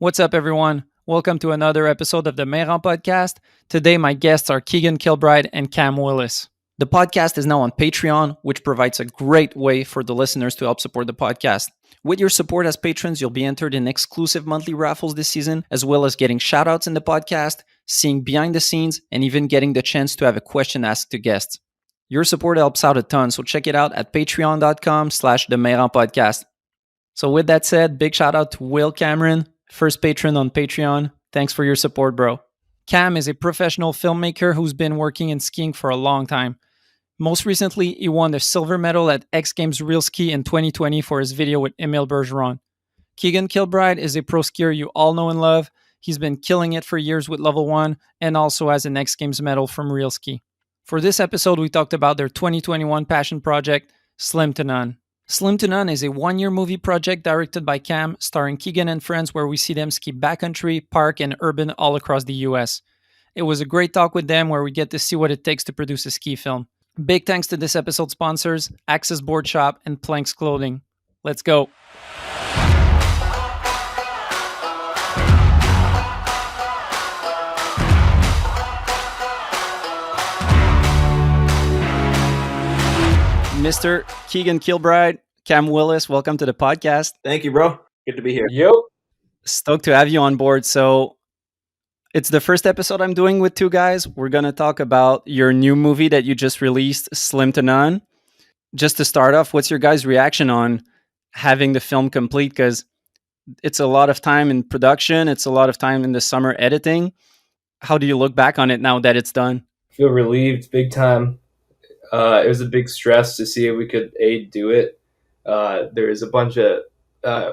What's up, everyone? Welcome to another episode of the Mayrand podcast. Today, my guests are Keegan Kilbride and Cam Willis. The podcast is now on Patreon, which provides a great way for the listeners to help support the podcast. With your support as patrons, you'll be entered in exclusive monthly raffles this season, as well as getting shoutouts in the podcast, seeing behind the scenes, and even getting the chance to have a question asked to guests. Your support helps out a ton, so check it out at patreon.com/the Mayrand podcast. So with that said, big shout out to Will Cameron, first patron on Patreon. Thanks for your support, bro. Cam is a professional filmmaker who's been working in skiing for a long time. Most recently, he won the silver medal at X Games Real Ski in 2020 for his video with Émile Bergeron. Keegan Kilbride is a pro skier you all know and love. He's been killing it for years with Level 1 and also has an X Games medal from Real Ski. For this episode, we talked about their 2021 passion project, Slim to None. Slim to None is a one-year movie project directed by Cam, starring Keegan and friends, where we see them ski backcountry, park, and urban all across the US. It was a great talk with them where we get to see what it takes to produce a ski film. Big thanks to this episode's sponsors, Access Board Shop and Planks Clothing. Let's go. Mr. Keegan Kilbride, Cam Willis, welcome to the podcast. Thank you, bro. Good to be here. Yep. Stoked to have you on board. So it's the first episode I'm doing with two guys. We're going to talk about your new movie that you just released, Slim to None. Just to start off, what's your guys' reaction on having the film complete? Because it's a lot of time in production. It's a lot of time in the summer editing. How do you look back on it now that it's done? Feel relieved, big time. It was a big stress to see if we could do it. There was a bunch of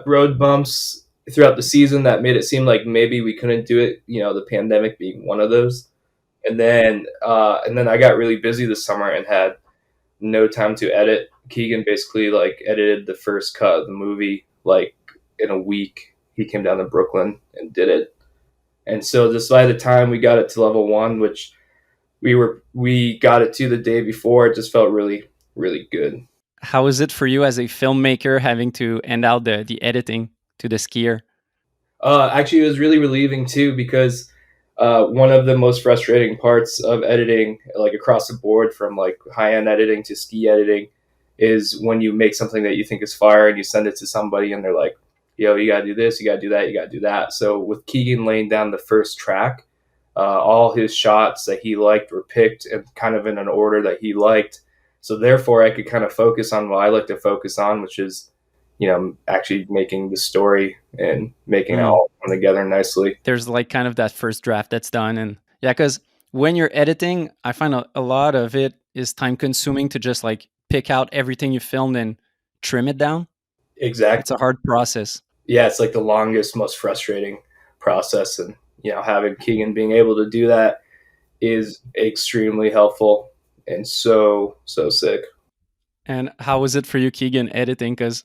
road bumps throughout the season that made it seem like maybe we couldn't do it. You know, the pandemic being one of those. And then I got really busy this summer and had no time to edit. Keegan basically edited the first cut of the movie in a week. He came down to Brooklyn and did it. And so just by the time we got it to level 1, which we got it to the day before, it just felt really, really good. How is it for you as a filmmaker having to end out the editing to the skier? Actually, it was really relieving too, because one of the most frustrating parts of editing, across the board, from high-end editing to ski editing, is when you make something that you think is fire and you send it to somebody and they're like, yo, you gotta do this, you gotta do that, you gotta do that. So with Keegan laying down the first track, all his shots that he liked were picked and kind of in an order that he liked. So therefore I could kind of focus on what I like to focus on, which is, actually making the story and making it all come together nicely. There's kind of that first draft that's done. And yeah, because when you're editing, I find a lot of it is time consuming to just pick out everything you filmed and trim it down. Exactly. It's a hard process. Yeah, it's the longest, most frustrating process. And, having Keegan being able to do that is extremely helpful and so sick. And how was it for you, Keegan, editing? Because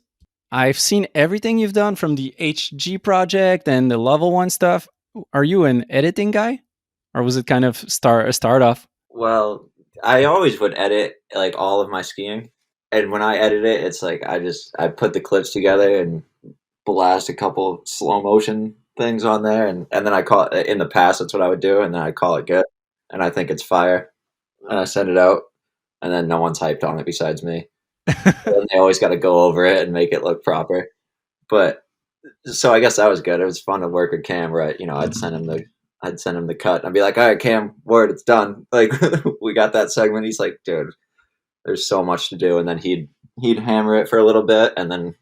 I've seen everything you've done from the HG project and the level 1 stuff. Are you an editing guy? Or was it kind of a start off? Well, I always would edit all of my skiing. And when I edit it, it's I put the clips together and blast a couple slow motion things on there, and then I call it, in the past that's what I would do, and then I call it good, and I think it's fire, and I send it out, and then no one's hyped on it besides me. And they always got to go over it and make it look proper. But so I guess that was good. It was fun to work with Cam, right? I'd send him the cut and I'd be like, all right, Cam, word, it's done, we got that segment. He's like, dude, there's so much to do. And then he'd hammer it for a little bit, and then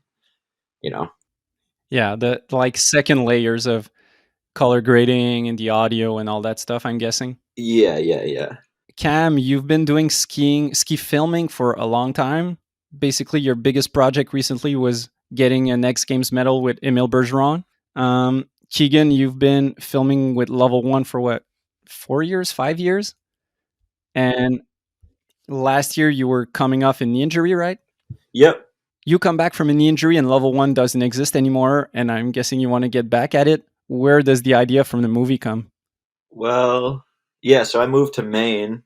yeah, the second layers of color grading and the audio and all that stuff, I'm guessing. Yeah. Cam, you've been doing ski filming for a long time. Basically, your biggest project recently was getting an X Games medal with Émile Bergeron. Keegan, you've been filming with Level 1 for what, 4 years, 5 years? And last year you were coming off a knee injury, right? Yep. You come back from a knee injury and Level 1 doesn't exist anymore, and I'm guessing you want to get back at it. Where does the idea from the movie come? Well, yeah, so I moved to Maine,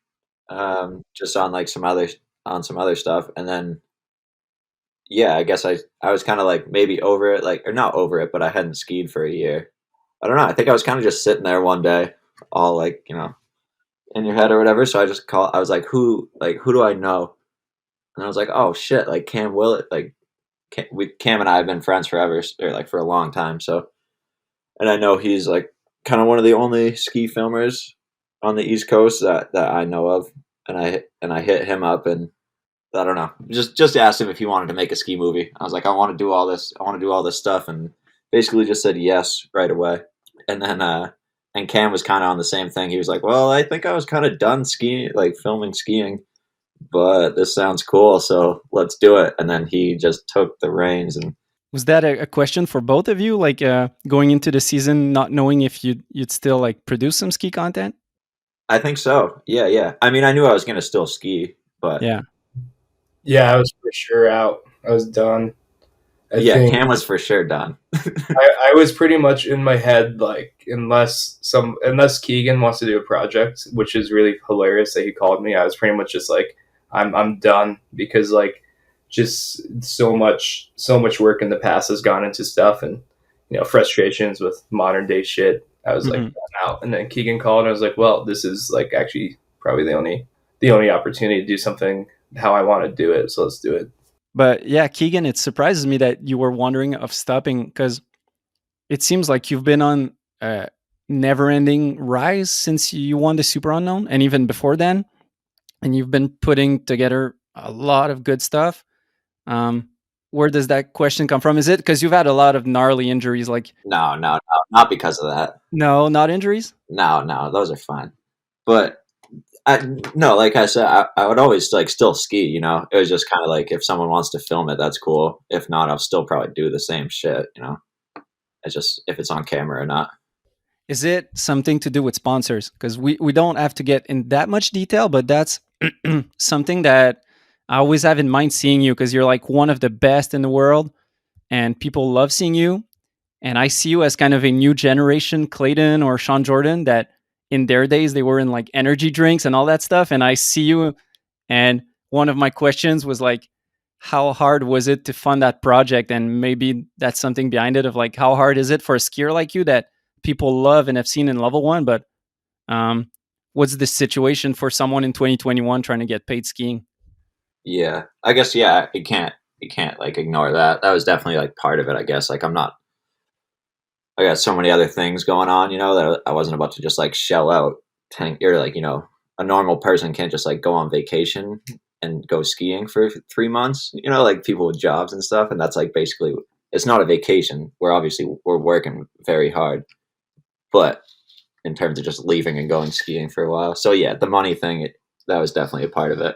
just on some other stuff, and then yeah, I guess I was kind of maybe over it, or not over it, but I hadn't skied for a year, I don't know. I think I was kind of just sitting there one day, all like, in your head or whatever. So I was like, who do I know? And I was like, oh shit, like Cam Willis, like Cam and I have been friends forever, or like for a long time. So, and I know he's like kind of one of the only ski filmers on the East Coast that I know of. And I hit him up, and I don't know, just asked him if he wanted to make a ski movie. I was like, I want to do all this. I want to do all this stuff, and basically just said yes right away. And then and Cam was kind of on the same thing. He was like, well, I think I was kind of done skiing, like filming skiing, but this sounds cool, so let's do it. And then he just took the reins. And was that a question for both of you, like going into the season not knowing if you'd still like produce some ski content? I think so. Yeah. I mean, I knew I was going to still ski, but Yeah, I was for sure out. I was done. I yeah, think Cam was for sure done. I was pretty much in my head, like, unless Keegan wants to do a project, which is really hilarious that he called me. I was pretty much just like, I'm done, because like just so much work in the past has gone into stuff, and frustrations with modern day shit. I was like, I'm out. And then Keegan called, and I was like, well, this is like actually probably the only opportunity to do something how I want to do it, so let's do it. but yeah, Keegan, it surprises me that you were wondering of stopping, because it seems like you've been on a never-ending rise since you won the Super Unknown, and even before then, and you've been putting together a lot of good stuff. Where does that question come from? Is it because you've had a lot of gnarly injuries? Like, No, not because of that. no, not injuries. No, those are fine. But no, like I said, I would always like still ski. It was just kind of like if someone wants to film it, that's cool. If not, I'll still probably do the same shit. It's just if it's on camera or not. Is it something to do with sponsors? Because we don't have to get in that much detail, but that's something that I always have in mind seeing you, because you're like one of the best in the world and people love seeing you. And I see you as kind of a new generation Clayton or Sean Jordan that in their days they were in like energy drinks and all that stuff. And I see you. And one of my questions was like, how hard was it to fund that project? And maybe that's something behind it of like, how hard is it for a skier like you that people love and have seen in level one? But what's the situation for someone in 2021 trying to get paid skiing? Yeah, I guess. Yeah, you can't like ignore that. That was definitely like part of it. I guess like I got so many other things going on, that I wasn't about to just like shell out 10. You're like, a normal person can't just like go on vacation and go skiing for 3 months, like people with jobs and stuff. And that's like basically, it's not a vacation. We're working very hard, but in terms of just leaving and going skiing for a while. So yeah, the money thing, that was definitely a part of it.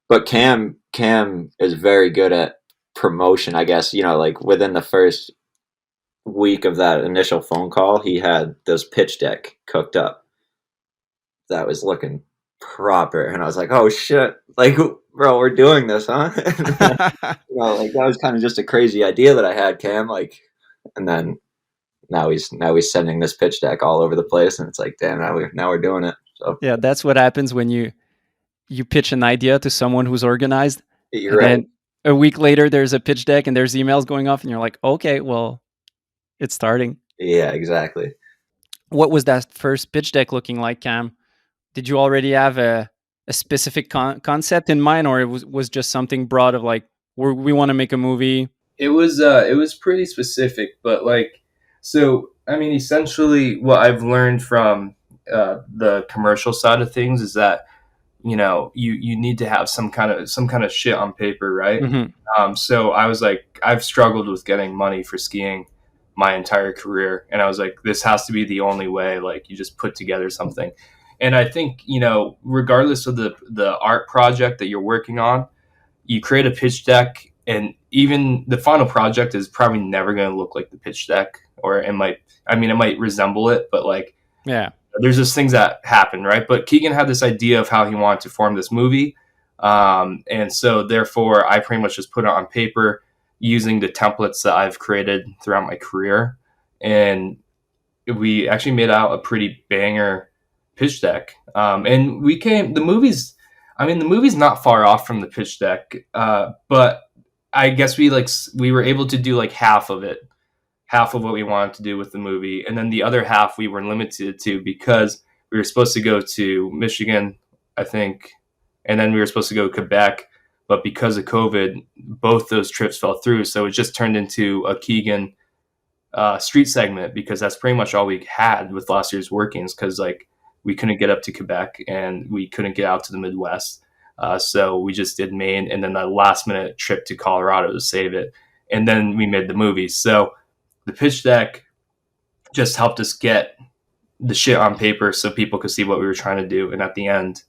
But Cam is very good at promotion, I guess. Like within the first week of that initial phone call, he had this pitch deck cooked up that was looking proper, and I was like, "Oh shit! Like, bro, we're doing this, huh?" Like that was kind of just a crazy idea that I had, Cam. Like, and then now he's sending this pitch deck all over the place, and it's like, damn, now we're doing it. So yeah, that's what happens when you pitch an idea to someone who's organized. you're right. Then a week later, there's a pitch deck and there's emails going off, and you're like, okay, well, it's starting. Yeah, exactly. What was that first pitch deck looking like, Cam? Did you already have a specific concept in mind, or it was just something broad of like, we want to make a movie? It was pretty specific, but like, so I mean, essentially, what I've learned from the commercial side of things is that you need to have some kind of shit on paper, right? Mm-hmm. So I was like, I've struggled with getting money for skiing my entire career, and I was like, this has to be the only way. Like, you just put together something. And I think, regardless of the art project that you're working on, you create a pitch deck, and even the final project is probably never going to look like the pitch deck, or it might resemble it, but like, yeah, there's just things that happen, right? But Keegan had this idea of how he wanted to form this movie. And so therefore I pretty much just put it on paper using the templates that I've created throughout my career. And we actually made out a pretty banger pitch deck. And the movie's not far off from the pitch deck. But I guess we were able to do like half of half of what we wanted to do with the movie. And then the other half we were limited to because we were supposed to go to Michigan, I think, and then we were supposed to go to Quebec. But because of COVID, both those trips fell through. So it just turned into a Keegan street segment because that's pretty much all we had with last year's workings, because like we couldn't get up to Quebec and we couldn't get out to the Midwest. So we just did Maine and then a last minute trip to Colorado to save it. And then we made the movie. So the pitch deck just helped us get the shit on paper so people could see what we were trying to do. And at the end,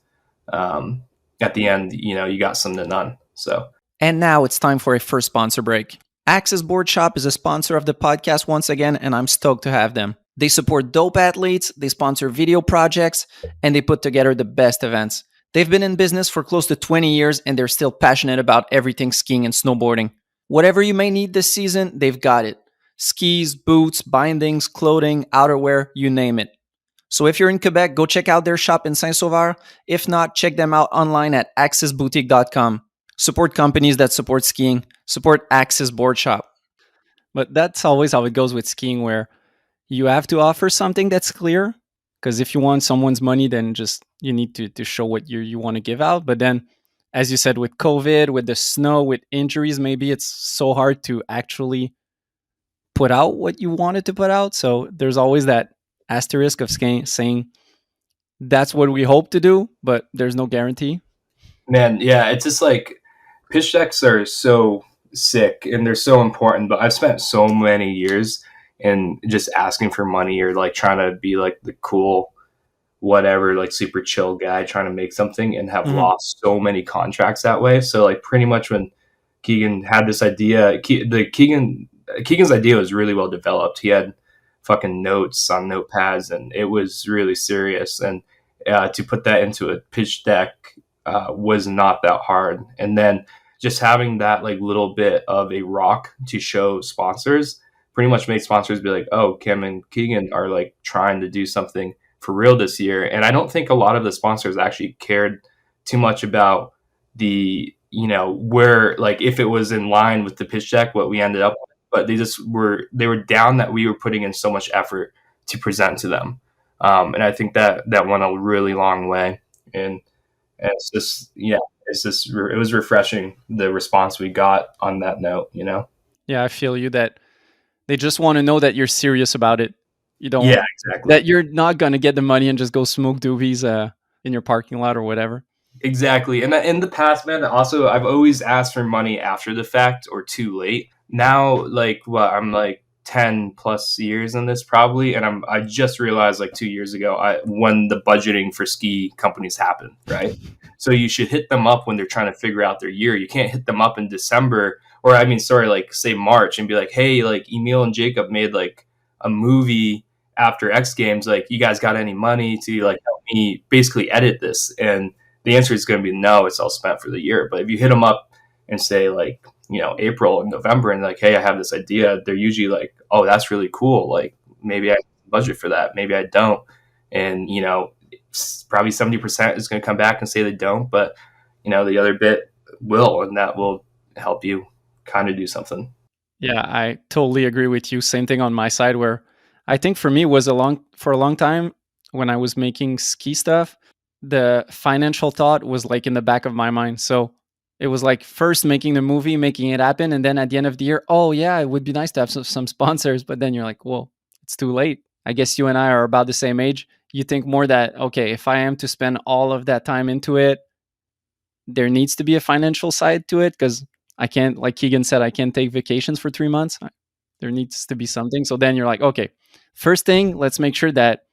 you know, you got some to none. So. And now it's time for a first sponsor break. Axis Board Shop is a sponsor of the podcast once again, and I'm stoked to have them. They support dope athletes, they sponsor video projects, and they put together the best events. They've been in business for close to 20 years, and they're still passionate about everything skiing and snowboarding. Whatever you may need this season, they've got it. Skis, boots, bindings, clothing, outerwear, you name it. So if you're in Quebec, go check out their shop in Saint-Sauveur. If not, check them out online at axisboutique.com. Support companies that support skiing. Support Axis Board Shop. But that's always how it goes with skiing, where you have to offer something that's clear. Because if you want someone's money, then just you need to show what you want to give out. But then, as you said, with COVID, with the snow, with injuries, maybe it's so hard to actually put out what you wanted to put out. So there's always that asterisk of saying that's what we hope to do, but there's no guarantee. Man, yeah, it's just like pitch decks are so sick and they're so important, but I've spent so many years in just asking for money or like trying to be like the cool whatever, like super chill guy trying to make something, and have lost so many contracts that way. So like pretty much when Keegan had this idea, Keegan's idea was really well developed. He had fucking notes on notepads and it was really serious. And to put that into a pitch deck was not that hard. And then just having that like little bit of a rock to show sponsors pretty much made sponsors be like, oh, Cam and Keegan are like trying to do something for real this year. And I don't think a lot of the sponsors actually cared too much about the, you know, where like if it was in line with the pitch deck, what we ended up with, but they were down that we were putting in so much effort to present to them. And I think that went a really long way. And it's just, yeah, it was refreshing, the response we got on that note, you know? Yeah, I feel you that they just want to know that you're serious about it. You don't, yeah, exactly. That you're not going to get the money and just go smoke doobies in your parking lot or whatever. Exactly. And in the past, man, also, I've always asked for money after the fact or too late. Now, like, I'm like 10 plus years in this probably. And I just realized like 2 years ago, when the budgeting for ski companies happen, right? So you should hit them up when they're trying to figure out their year. You can't hit them up in December like say March and be like, hey, like Émile and Jacob made like a movie after X Games. Like, you guys got any money to like help me basically edit this? And the answer is going to be no, it's all spent for the year. But if you hit them up and say like, you know, April and November and like, hey, I have this idea, they're usually like, oh, that's really cool. Like maybe I budget for that. Maybe I don't. And, you know, probably 70% is going to come back and say they don't, but you know, the other bit will, and that will help you kind of do something. Yeah, I totally agree with you. Same thing on my side, where I think for me was for a long time when I was making ski stuff, the financial thought was like in the back of my mind. So it was like first making the movie, making it happen. And then at the end of the year, oh yeah, it would be nice to have some sponsors. But then you're like, well, it's too late. I guess you and I are about the same age. You think more that, okay, if I am to spend all of that time into it, there needs to be a financial side to it, because I can't, like Keegan said, I can't take vacations for 3 months. There needs to be something. So then you're like, okay, first thing, let's make sure that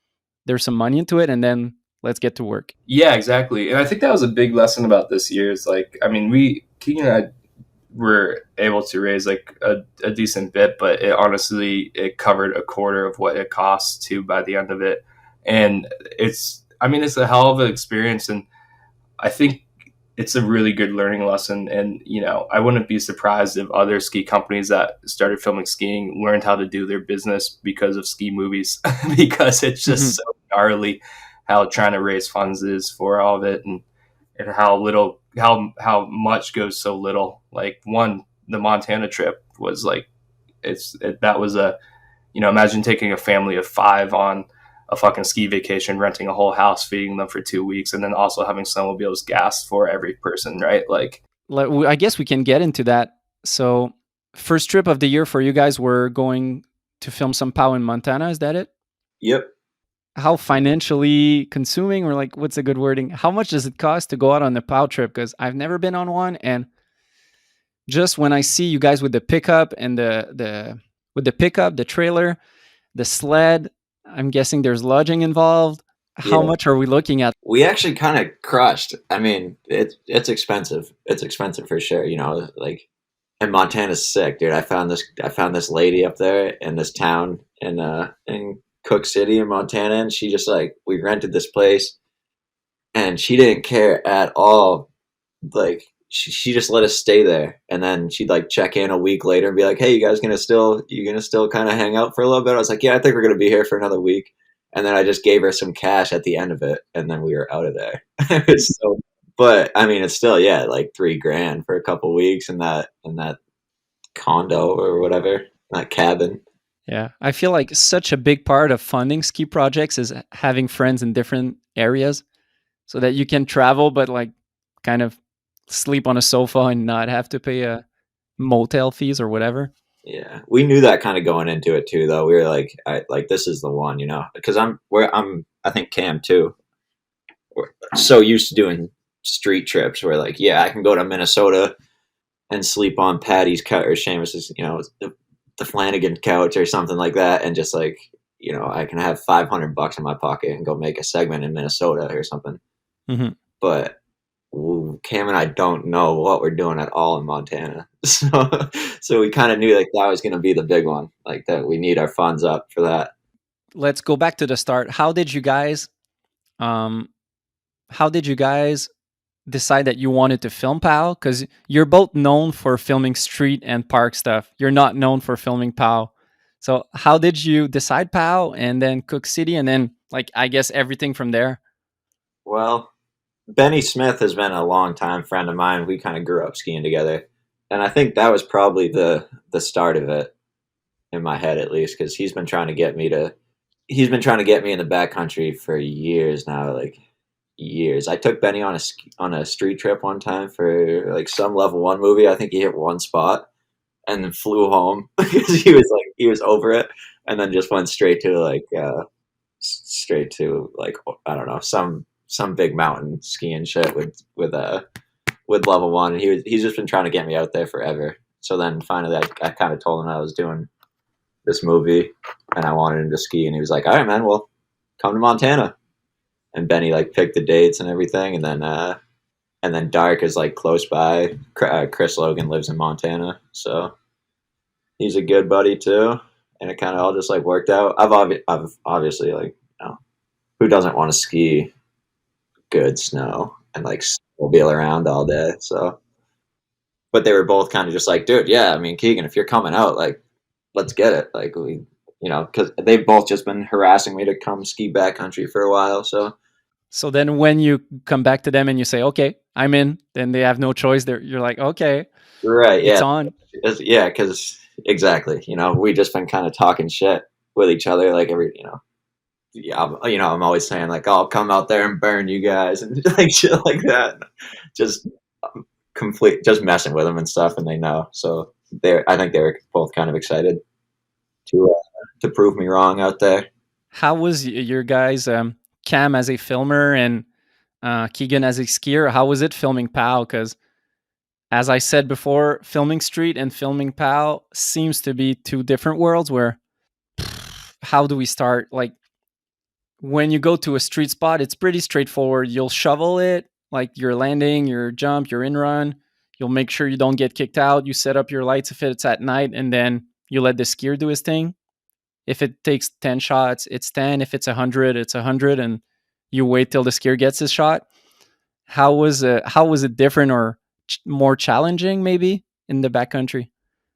there's some money into it, and then let's get to work. Yeah, exactly. And I think that was a big lesson about this year. Is like, I mean, Keegan and I were able to raise like a decent bit, but it covered a quarter of what it costs to by the end of it. And it's a hell of an experience. And I think it's a really good learning lesson. And, you know, I wouldn't be surprised if other ski companies that started filming skiing learned how to do their business because of ski movies, because it's just so gnarly how trying to raise funds is for all of it, and how much goes so little. Like the Montana trip was like, that was a imagine taking a family of 5 on a fucking ski vacation, renting a whole house, feeding them for 2 weeks, and then also having snowmobiles gas for every person, right? Like, I guess we can get into that. So, first trip of the year for you guys, we're going to film some POW in Montana. Is that it? Yep. How financially consuming, or like, what's a good wording? How much does it cost to go out on the POW trip? Because I've never been on one, and just when I see you guys with the pickup and the pickup, the trailer, the sled, I'm guessing there's lodging involved. How Yeah. much are we looking at? We actually kind of crushed. I mean, it's expensive. It's expensive for sure. Like, and Montana's sick, dude. I found this lady up there in this town in Cook City in Montana, and she just like, we rented this place, and she didn't care at all. Like, she just let us stay there, and then she'd like check in a week later and be like, "Hey, you gonna still kind of hang out for a little bit?" I was like, "Yeah, I think we're gonna be here for another week." And then I just gave her some cash at the end of it, and then we were out of there. So, but I mean, it's still, yeah, like $3,000 for a couple weeks in that condo or whatever, that cabin. Yeah, I feel like such a big part of funding ski projects is having friends in different areas so that you can travel, but like kind of sleep on a sofa and not have to pay a motel fees or whatever. Yeah, we knew that kind of going into it too, though. We were like, this is the one, because I think Cam too. We're so used to doing street trips where, like, yeah, I can go to Minnesota and sleep on Patty's couch or Seamus's, the Flanagan couch or something like that, and just like, I can have $500 in my pocket and go make a segment in Minnesota or something. Mm-hmm. But Cam and I don't know what we're doing at all in Montana, so we kind of knew like that was going to be the big one, like that we need our funds up for that. Let's go back to the start. How did you guys decide that you wanted to film POW? Because you're both known for filming street and park stuff. You're not known for filming POW. So how did you decide POW and then Cook City and then, like, I guess everything from there? Well, Benny Smith has been a long time friend of mine. We kind of grew up skiing together, and I think that was probably the start of it in my head, at least, because he's been trying to get me in the backcountry for years now, like years. I took Benny on a street trip one time for like some level 1 movie. I think he hit one spot and then flew home because he was over it, and then just went straight to I don't know, some big mountain skiing shit with level 1, and he's just been trying to get me out there forever. So then finally I kind of told him I was doing this movie and I wanted him to ski, and he was like, "All right, man, well, come to Montana." And Benny like picked the dates and everything, and then Dark is like close by. Chris Logan lives in Montana, so he's a good buddy too, and it kind of all just like worked out. I've obviously, like, who doesn't want to ski good snow and like snowmobile around all day? So, but they were both kind of just like, "Dude, yeah, I mean, Keegan, if you're coming out, like, let's get it." Like, we, because they've both just been harassing me to come ski backcountry for a while. So then when you come back to them and you say, "Okay, I'm in," then they have no choice. You're like, "Okay, right, it's yeah, on." yeah, because exactly, we just been kind of talking shit with each other, like yeah, I'm always saying like, "Oh, I'll come out there and burn you guys," and like shit like that. Just just messing with them and stuff, and they know. So I think they were both kind of excited to prove me wrong out there. How was your guys, Cam as a filmer and Keegan as a skier? How was it filming POW? Because as I said before, filming street and filming POW seems to be two different worlds. Where how do we start? Like, when you go to a street spot, it's pretty straightforward. You'll shovel it, like your landing, your jump, your in run. You'll make sure you don't get kicked out. You set up your lights if it's at night, and then you let the skier do his thing. If it takes 10 shots, it's 10. If it's 100, it's 100, and you wait till the skier gets his shot. How was it different or more challenging maybe in the backcountry?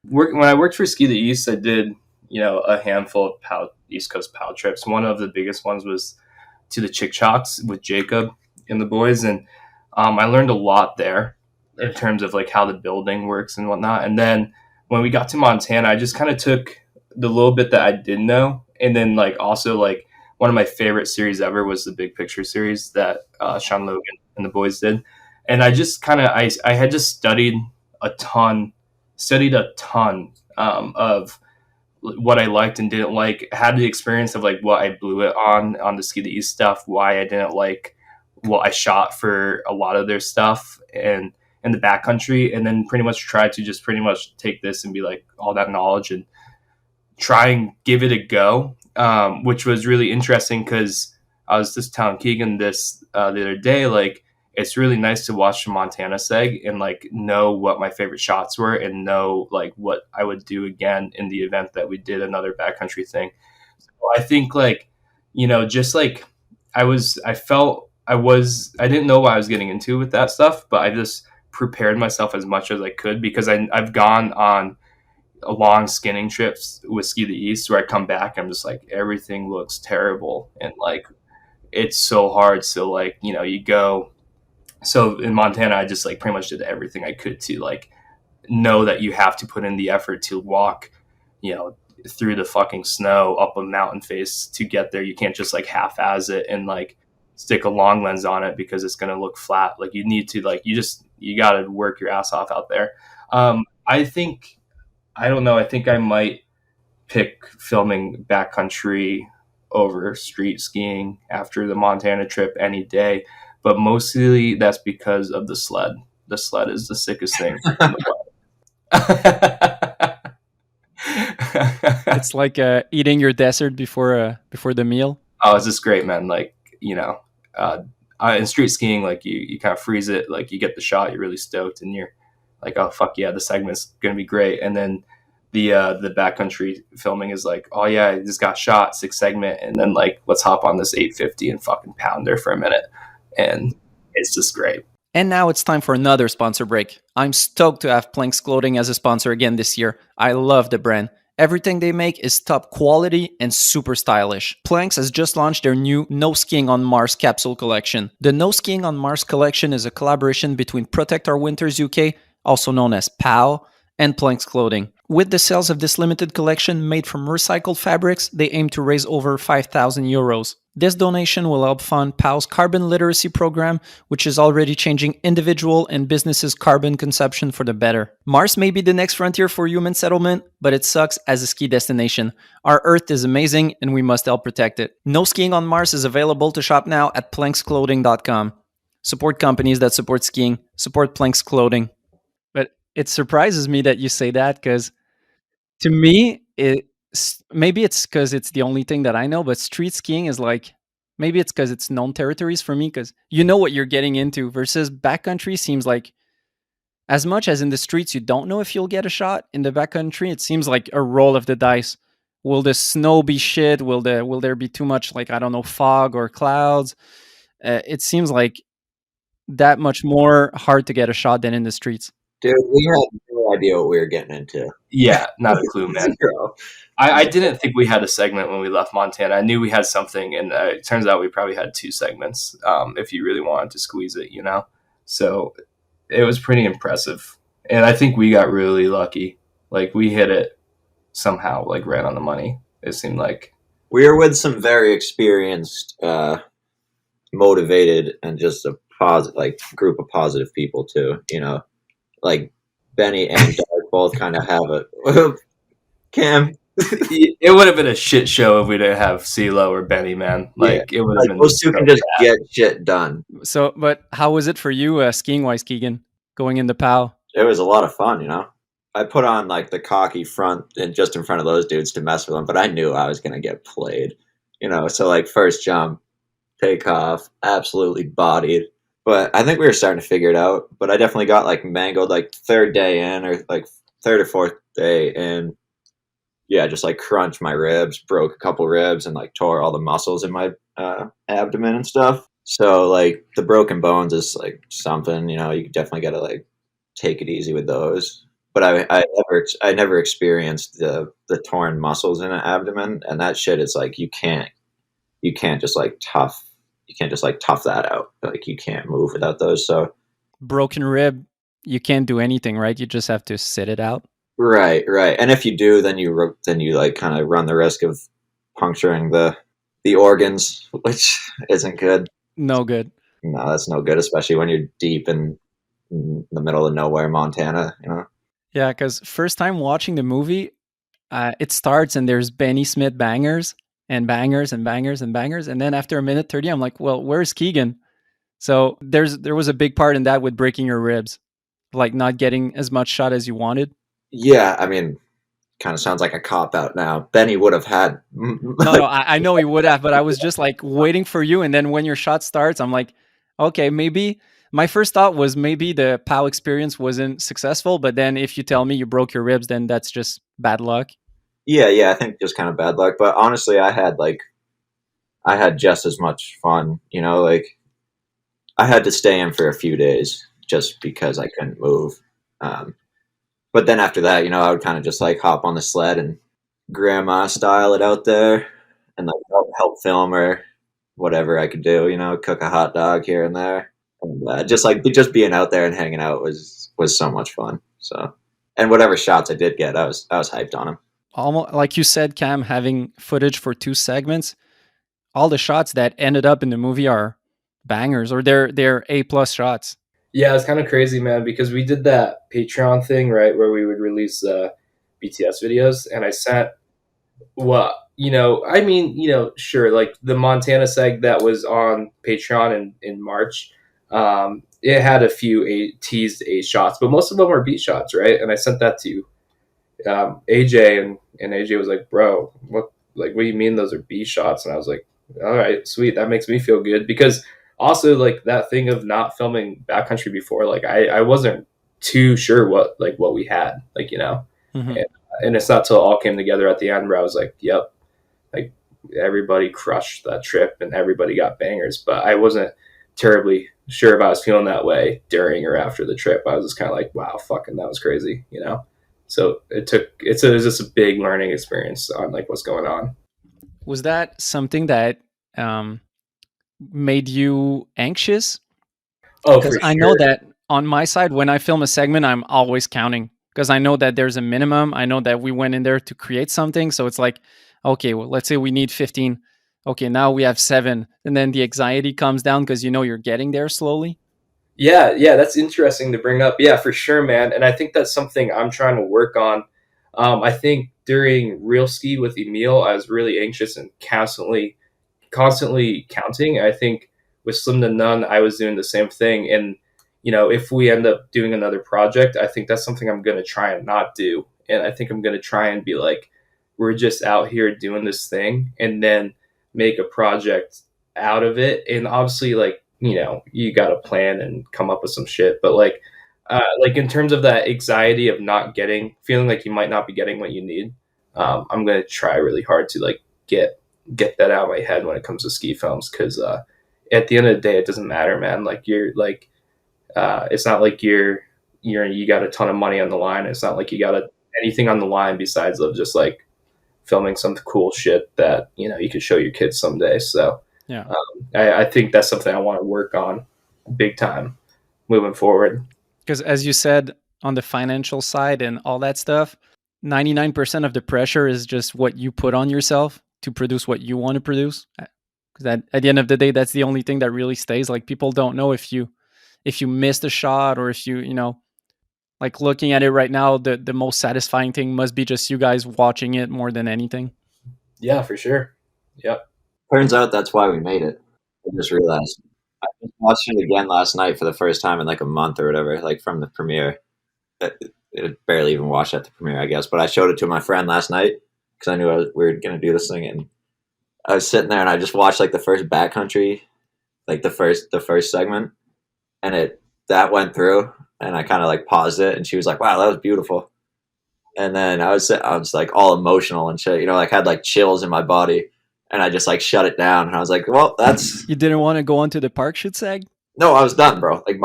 When I worked for Ski the East, I did, a handful of East Coast POW trips. One of the biggest ones was to the Chick-Chocs with Jacob and the boys, and I learned a lot there in terms of like how the building works and whatnot. And then when we got to Montana, I just kind of took the little bit that I did know. And then like also like one of my favorite series ever was the Big Picture series that Sean Logan and the boys did. And I just kind of I had just a ton, studied a ton of what I liked and didn't like. Had the experience of like what I blew it on the Ski the East stuff, why I didn't like what I shot for a lot of their stuff, and in the backcountry, and then pretty much tried to just pretty much take this and be like all that knowledge and try and give it a go, which was really interesting because I was just telling Keegan this the other day, like it's really nice to watch the Montana seg and like know what my favorite shots were and know like what I would do again in the event that we did another backcountry thing. So I think like, just like I didn't know what I was getting into with that stuff, but I just prepared myself as much as I could because I've gone on long skinning trips with Ski the East where I come back, I'm just like, everything looks terrible. And like, it's so hard. So like, you go, so in Montana, I just like pretty much did everything I could to like know that you have to put in the effort to walk, through the fucking snow up a mountain face to get there. You can't just like half-ass it and like stick a long lens on it because it's going to look flat. Like you need to like, you got to work your ass off out there. I don't know. I think I might pick filming backcountry over street skiing after the Montana trip any day. But mostly that's because of the sled. The sled is the sickest thing. It's like eating your dessert before the meal. Oh, it's just great, man. Like, in street skiing, like you kind of freeze it, like you get the shot, you're really stoked, and you're like, oh fuck yeah, the segment's gonna be great. And then the backcountry filming is like, oh yeah, I just got shot, 6 segment, and then like let's hop on this 850 and fucking pound there for a minute, and it's just great. And now it's time for another sponsor break. I'm stoked to have Planks Clothing as a sponsor again this year. I love the brand. Everything they make is top quality and super stylish. Planks has just launched their new No Skiing on Mars capsule collection. The No Skiing on Mars collection is a collaboration between Protect Our Winters UK, also known as POW, and Planks Clothing. With the sales of this limited collection made from recycled fabrics, they aim to raise over 5,000 euros. This donation will help fund POW's carbon literacy program, which is already changing individual and businesses' carbon consumption for the better. Mars may be the next frontier for human settlement, but it sucks as a ski destination. Our Earth is amazing and we must help protect it. No Skiing on Mars is available to shop now at planksclothing.com. Support companies that support skiing. Support Planks Clothing. But it surprises me that you say that because to me, maybe it's because it's the only thing that I know, but street skiing is like, maybe it's because it's known territories for me because you know what you're getting into versus backcountry seems like as much as in the streets, you don't know if you'll get a shot. In the backcountry, it seems like a roll of the dice. Will the snow be shit? Will there be too much, like, I don't know, fog or clouds? It seems like that much more hard to get a shot than in the streets. Dude, we had no idea what we were getting into. Yeah, not a clue, man. I didn't think we had a segment when we left Montana. I knew we had something, and it turns out we probably had 2 segments if you really wanted to squeeze it, So it was pretty impressive. And I think we got really lucky. Like, we hit it somehow, like, right on the money, it seemed like. We were with some very experienced, motivated, and just a group of positive people, too, Like Benny and Doug both kind of have a Cam. It would have been a shit show if we didn't have CeeLo or Benny, man. Like it would have been. Those two can just get shit done. So, but how was it for you, skiing wise, Keegan, going into POW? It was a lot of fun, I put on like the cocky front and just in front of those dudes to mess with them, but I knew I was gonna get played, So like first jump, take off, absolutely bodied. But I think we were starting to figure it out. But I definitely got like mangled like 3rd day in, or like 3rd or 4th day in. Yeah, just like crunched my ribs, broke a couple ribs, and like tore all the muscles in my abdomen and stuff. So like the broken bones is like something, you definitely got to like take it easy with those. But I never experienced the torn muscles in an abdomen, and that shit is like you can't just like tough. You can't just like tough that out. Like you can't move without those. So broken rib, you can't do anything, right? You just have to sit it out. Right. And if you do, then you like kind of run the risk of puncturing the organs, which isn't good. No good. No, that's no good, especially when you're deep in the middle of nowhere, Montana. Yeah, because first time watching the movie, it starts and there's Benny Smith bangers and bangers and bangers and bangers, and then after a minute 30, I'm like, well, where's Keegan? So there was a big part in that with breaking your ribs, like not getting as much shot as you wanted. Yeah, I mean, kind of sounds like a cop out now. Benny would have had No, I know he would have, but I was just like waiting for you. And then when your shot starts, I'm like, okay, maybe. My first thought was maybe the POW experience wasn't successful, but then if you tell me you broke your ribs, then that's just bad luck. yeah, I think just kind of bad luck. But honestly, I had just as much fun. Like I had to stay in for a few days just because I couldn't move. Um, but then after that, I would kind of just like hop on the sled and grandma style it out there and like help film or whatever I could do. Cook a hot dog here and there. And, just being out there and hanging out was so much fun. So, and whatever shots I did get, I was hyped on them. Almost like you said, Cam, having footage for 2 segments, all the shots that ended up in the movie are bangers, or they're A+ shots. Yeah, it's kind of crazy, man, because we did that Patreon thing, right, where we would release BTS videos, and I sent sure, like the Montana seg that was on Patreon in March. It had a few teased A shots, but most of them were B shots, right? And I sent that to AJ, and AJ was like, "Bro, what do you mean those are B shots?" And I was like, "All right, sweet, that makes me feel good." Because also like that thing of not filming backcountry before, like I wasn't too sure what we had, Mhm. and it's not till it all came together at the end where I was like, "Yep, like everybody crushed that trip and everybody got bangers." But I wasn't terribly sure if I was feeling that way during or after the trip. I was just kind of like, "Wow, fucking, that was crazy." So it was just a big learning experience on like what's going on. Was that something that um, made you anxious? Oh, Because for I know sure. that on my side, when I film a segment, I'm always counting because I know that there's a minimum. I know that we went in there to create something. So it's like, okay, well, let's say we need 15. Okay, now we have 7. And then the anxiety comes down because you're getting there slowly. Yeah, that's interesting to bring up. Yeah, for sure, man. And I think that's something I'm trying to work on. I think during Real Ski with Emile, I was really anxious and constantly counting. I think with Slim to None, I was doing the same thing. And if we end up doing another project, I think that's something I'm going to try and not do. And I think I'm going to try and be like, we're just out here doing this thing, and then make a project out of it. And obviously, like you got to plan and come up with some shit. But like in terms of that anxiety of not feeling like you might not be getting what you need, I'm going to try really hard to like get that out of my head when it comes to ski films, because at the end of the day, it doesn't matter, man. Like you're like it's not like you got a ton of money on the line. It's not like you got anything on the line besides of just like filming some cool shit that you could show your kids someday. So Yeah. I think that's something I want to work on big time moving forward. Because as you said, on the financial side and all that stuff, 99% of the pressure is just what you put on yourself to produce what you want to produce. Because at the end of the day, that's the only thing that really stays. Like people don't know if you missed a shot, or if like looking at it right now, the most satisfying thing must be just you guys watching it more than anything. Yeah, for sure. Yep. Turns out that's why we made it. I just realized. I just watched it again last night for the first time in like a month or whatever, like from the premiere. It barely even watched at the premiere, I guess. But I showed it to my friend last night because I knew we were going to do this thing. And I was sitting there and I just watched like the first backcountry, like the first segment. And that went through and I kind of like paused it. And she was like, wow, that was beautiful. And then I was like all emotional and shit, like had like chills in my body. And I just like shut it down. And I was like, well, that's You didn't want to go on to the park shoot seg? no, I was done, bro. Like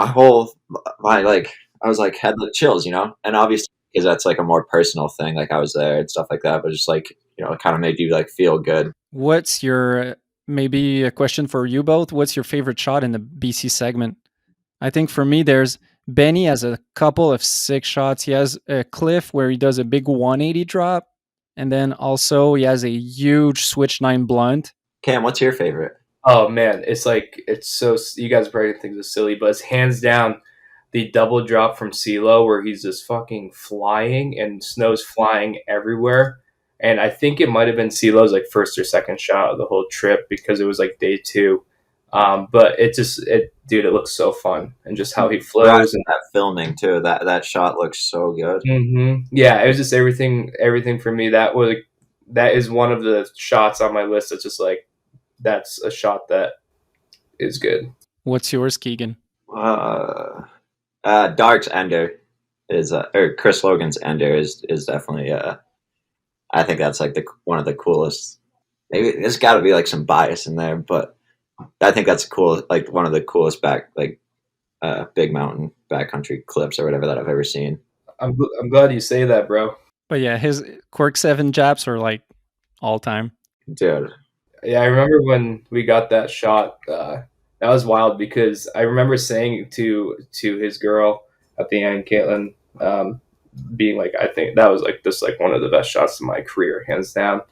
I was like had the chills, and obviously because that's like a more personal thing. Like I was there and stuff like that, but just like it kind of made you like feel good. What's your, maybe a question for you both? What's your favorite shot in the BC segment? I think for me, there's Benny has a couple of sick shots. He has a cliff where he does a big 180 drop, and then also he has a huge switch 9 blunt. Cam, what's your favorite? Oh man, it's so, you guys probably think it's silly, but it's hands down the double drop from CeeLo where he's just fucking flying and snow's flying everywhere. And I think it might have been CeeLo's like first or second shot of the whole trip because it was like day 2. But dude, it looks so fun, and just how he flows and that filming too. That shot looks so good. Yeah, it was just everything for me. That is one of the shots on my list. That's just like, that's a shot that is good. What's yours, Keegan? Dark's Ender is or Chris Logan's Ender is definitely I think that's like one of the coolest. Maybe there's got to be like some bias in there, but I think that's cool. Like one of the coolest big mountain backcountry clips or whatever that I've ever seen. I'm glad you say that, bro. But yeah, his Cork 7 japs are like all time. Dude. Yeah, I remember when we got that shot. That was wild because I remember saying to his girl at the end, Caitlin, being like, I think that was like this like one of the best shots of my career, hands down.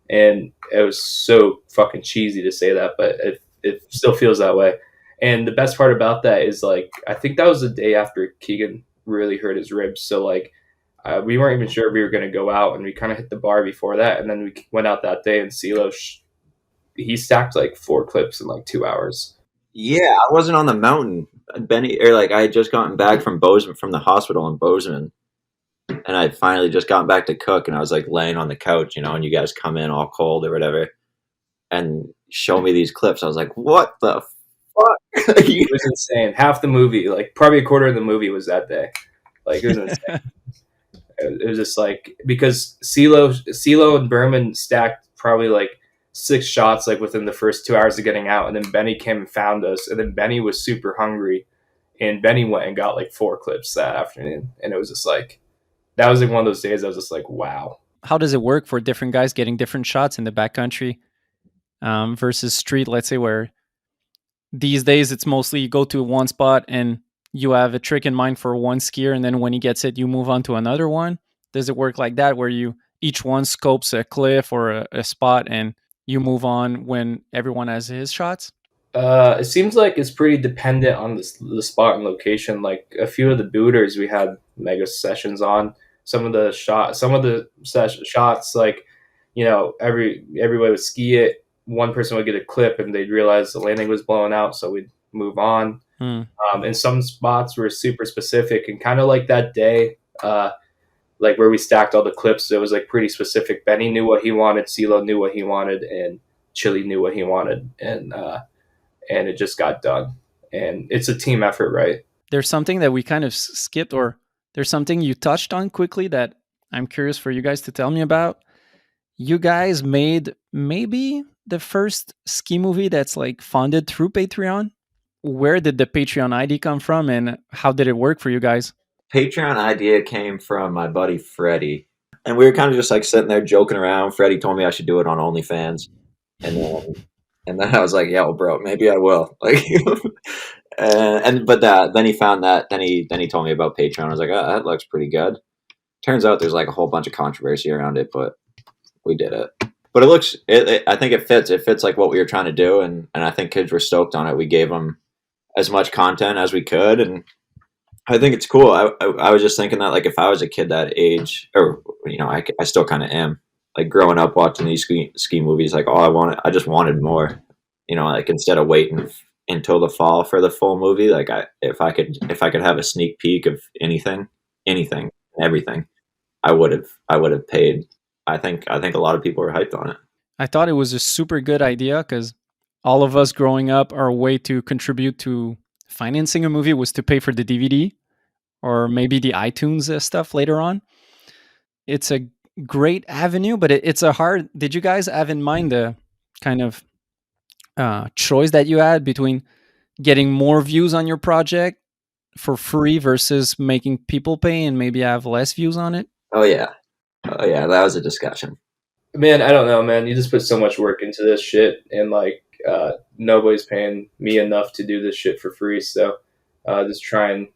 And it was so fucking cheesy to say that, but it still feels that way. And the best part about that is like, I think that was the day after Keegan really hurt his ribs. So like, we weren't even sure if we were going to go out, and we kind of hit the bar before that. And then we went out that day, and CeeLo, he stacked like 4 clips in like 2 hours. Yeah, I wasn't on the mountain, Benny, or like I had just gotten back from Bozeman, from the hospital in Bozeman, and I finally just gotten back to cook, and I was like laying on the couch, and you guys come in all cold or whatever, and show me these clips. I was like, what the fuck? It was insane. Half the movie, like probably a quarter of the movie, was that day. Like it was insane. It was just like, because CeeLo and Berman stacked probably like 6 shots like within the first 2 hours of getting out, and then Benny came and found us, and then Benny was super hungry, and Benny went and got like 4 clips that afternoon, and it was just like, that was like one of those days I was just like, wow. How does it work for different guys getting different shots in the backcountry versus street? Let's say where these days it's mostly you go to one spot and you have a trick in mind for one skier, and then when he gets it, you move on to another one. Does it work like that where each one scopes a cliff or a spot and you move on when everyone has his shots? It seems like it's pretty dependent on the spot and location. Like a few of the booters we had mega sessions on. Some of the shots, like, everybody would ski it. One person would get a clip and they'd realize the landing was blowing out, so we'd move on. And some spots were super specific, and kind of like that day, like where we stacked all the clips, it was like pretty specific. Benny knew what he wanted, CeeLo knew what he wanted, and Chili knew what he wanted, and it just got done. And it's a team effort, right? There's something that we kind of skipped, or there's something you touched on quickly that I'm curious for you guys to tell me about. You guys made maybe the first ski movie that's like funded through Patreon. Where did the Patreon ID come from, and how did it work for you guys? Patreon idea came from my buddy Freddie, and we were kind of just like sitting there joking around. Freddie told me I should do it on OnlyFans, and then I was like, "Yo, bro, maybe I will." Like, then he found that. Then he told me about Patreon. I was like, "Oh, that looks pretty good." Turns out there's like a whole bunch of controversy around it, but we did it. But I think it fits. It fits like what we were trying to do, and I think kids were stoked on it. We gave them as much content as we could, and I think it's cool. I was just thinking that like if I was a kid that age, or I still kind of am, like growing up watching these ski movies, like I just wanted more, like instead of waiting until the fall for the full movie, like if I could have a sneak peek of anything, everything, I would have paid. I think a lot of people were hyped on it. I thought it was a super good idea because all of us growing up, our way to contribute to financing a movie was to pay for the DVD or maybe the iTunes stuff later on. It's a great avenue, but it's a hard. Did you guys have in mind the kind of choice that you had between getting more views on your project for free versus making people pay and maybe have less views on it? Oh yeah, that was a discussion. Man, I don't know, man. You just put so much work into this shit, and like nobody's paying me enough to do this shit for free. So just try and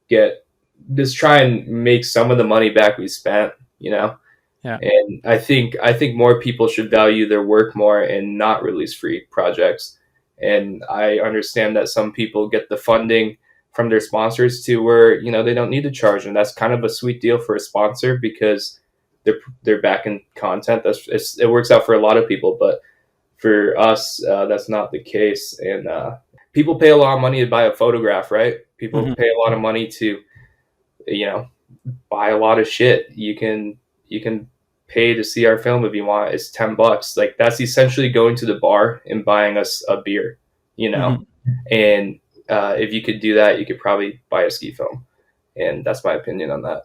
try and make some of the money back we spent, you know? Yeah. And I think more people should value their work more and not release free projects. And I understand that some people get the funding from their sponsors to where, you know, they don't need to charge, and that's kind of a sweet deal for a sponsor because they're backing content. It works out for a lot of people, but for us, that's not the case. And people pay a lot of money to buy a photograph, right? People pay a lot of money to, you know, buy a lot of shit. You can pay to see our film if you want. It's $10. Like, that's essentially going to the bar and buying us a beer, you know. And if you could do that, you could probably buy a ski film. And that's my opinion on that.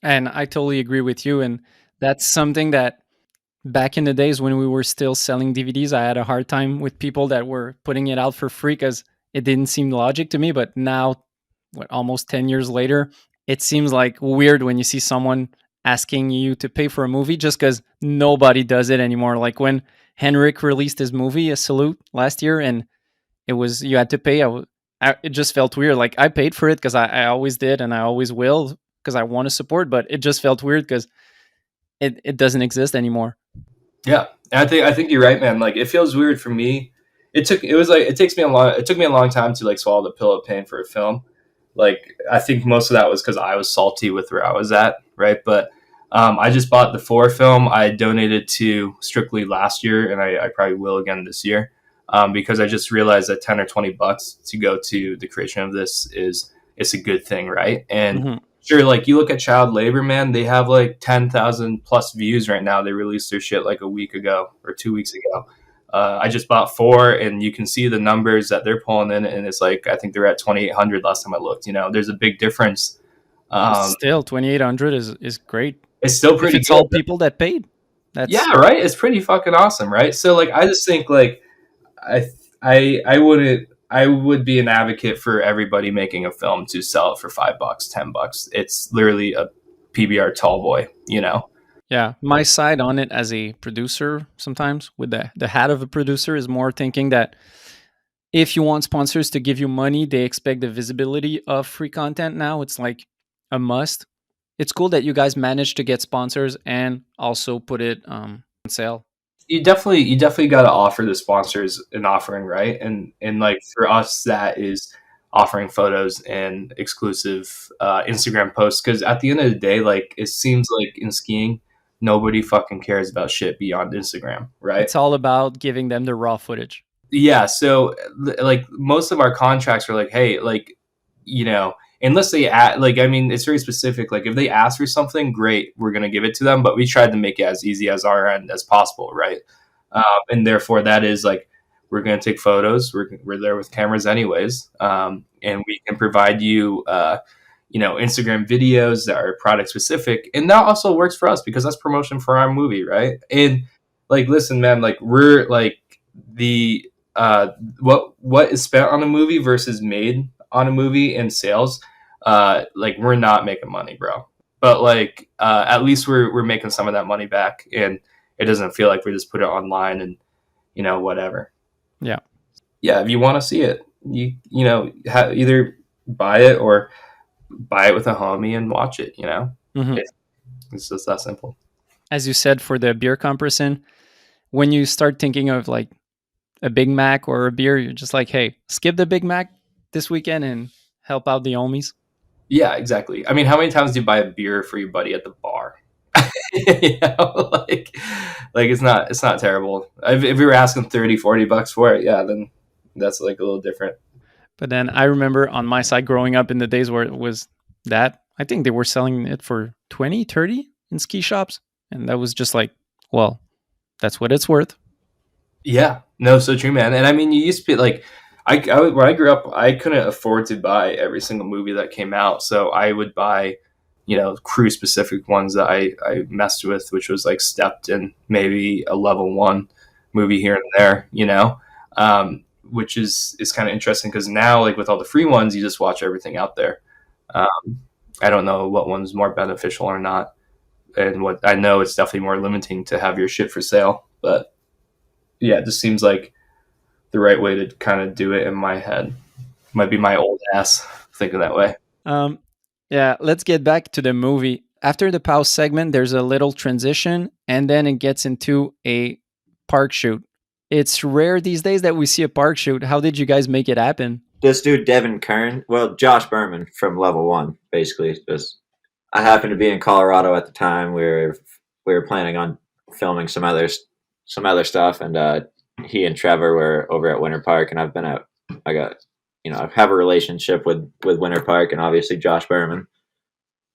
And I totally agree with you. And that's something that back in the days when we were still selling DVDs, I had a hard time with people that were putting it out for free because it didn't seem logic to me. But now, almost 10 years later, it seems like weird when you see someone asking you to pay for a movie just because nobody does it anymore. Like when Henrik released his movie, A Salute, last year, and you had to pay. It just felt weird. Like I paid for it because I always did and I always will because I want to support, but it just felt weird because it doesn't exist anymore. Yeah, and I think you're right, man. Like it feels weird for me. It took me a long time to like swallow the pill of paying for a film. Like I think most of that was because I was salty with where I was at, right? But I just bought the 4 film. I donated to Strictly last year, and I probably will again this year because I just realized that $10 or $20 to go to the creation of this it's a good thing, right? And sure, like you look at child labor, man, they have like 10,000 plus views right now. They released their shit like a week ago or 2 weeks ago. I just bought 4, and you can see the numbers that they're pulling in, and it's like I think they're at 2,800 last time I looked. You know, there's a big difference. Still, 2,800 is great. It's still pretty. If it's all people that paid. Yeah, right. It's pretty fucking awesome, right? So, like, I just think like I would be an advocate for everybody making a film to sell it for $5, $10. It's literally a PBR tall boy, you know. Yeah, my side on it as a producer sometimes with the hat of a producer is more thinking that if you want sponsors to give you money, they expect the visibility of free content now. It's like a must. It's cool that you guys managed to get sponsors and also put it on sale. You definitely got to offer the sponsors an offering, right? And like for us, that is offering photos and exclusive Instagram posts. Because at the end of the day, like it seems like in skiing, nobody fucking cares about shit beyond Instagram, right? It's all about giving them the raw footage. Yeah. So like most of our contracts are like, hey, like, you know, unless they like, I mean, it's very specific. Like if they ask for something, great, we're going to give it to them. But we tried to make it as easy as our end as possible. Right. And therefore that is like, we're going to take photos. We're there with cameras anyways. And we can provide you, you know, Instagram videos that are product specific. And that also works for us because that's promotion for our movie. Right. And like, listen, man, like we're like the, what is spent on a movie versus made on a movie and sales, like we're not making money, bro. But like at least we're making some of that money back, and it doesn't feel like we just put it online and, you know, whatever. Yeah. If you want to see it, you know, either buy it or buy it with a homie and watch it, you know. It's just that simple. As you said, for the beer comparison, when you start thinking of like a Big Mac or a beer, you're just like, hey, skip the Big Mac this weekend and help out the homies. Yeah, exactly. I mean, how many times do you buy a beer for your buddy at the bar? You know, like it's not terrible. If we were asking $30-$40 for it, yeah, then that's like a little different. But then I remember on my side growing up in the days where it was that, I think they were selling it for 20-30 in ski shops. And that was just like, well, that's what it's worth. Yeah, no, so true, man. And I mean, you used to be like, when I grew up, I couldn't afford to buy every single movie that came out. So I would buy, you know, crew specific ones that I messed with, which was like Stepped and maybe a level 1 movie here and there, you know, which is kind of interesting because now, like with all the free ones, you just watch everything out there. I don't know what one's more beneficial or not. And what I know, it's definitely more limiting to have your shit for sale. But yeah, it just seems like the right way to kind of do it in my head. Might be my old ass thinking that way. Yeah, let's get back to the movie. After the pause segment, there's a little transition, and then it gets into a park shoot. It's rare these days that we see a park shoot. How did you guys make it happen? This dude Devin Kern, well, Josh Berman from Level One, basically. Just I happened to be in Colorado at the time. We were planning on filming some other stuff, and he and Trevor were over at Winter Park, and I have a relationship with Winter Park, and obviously Josh Berman,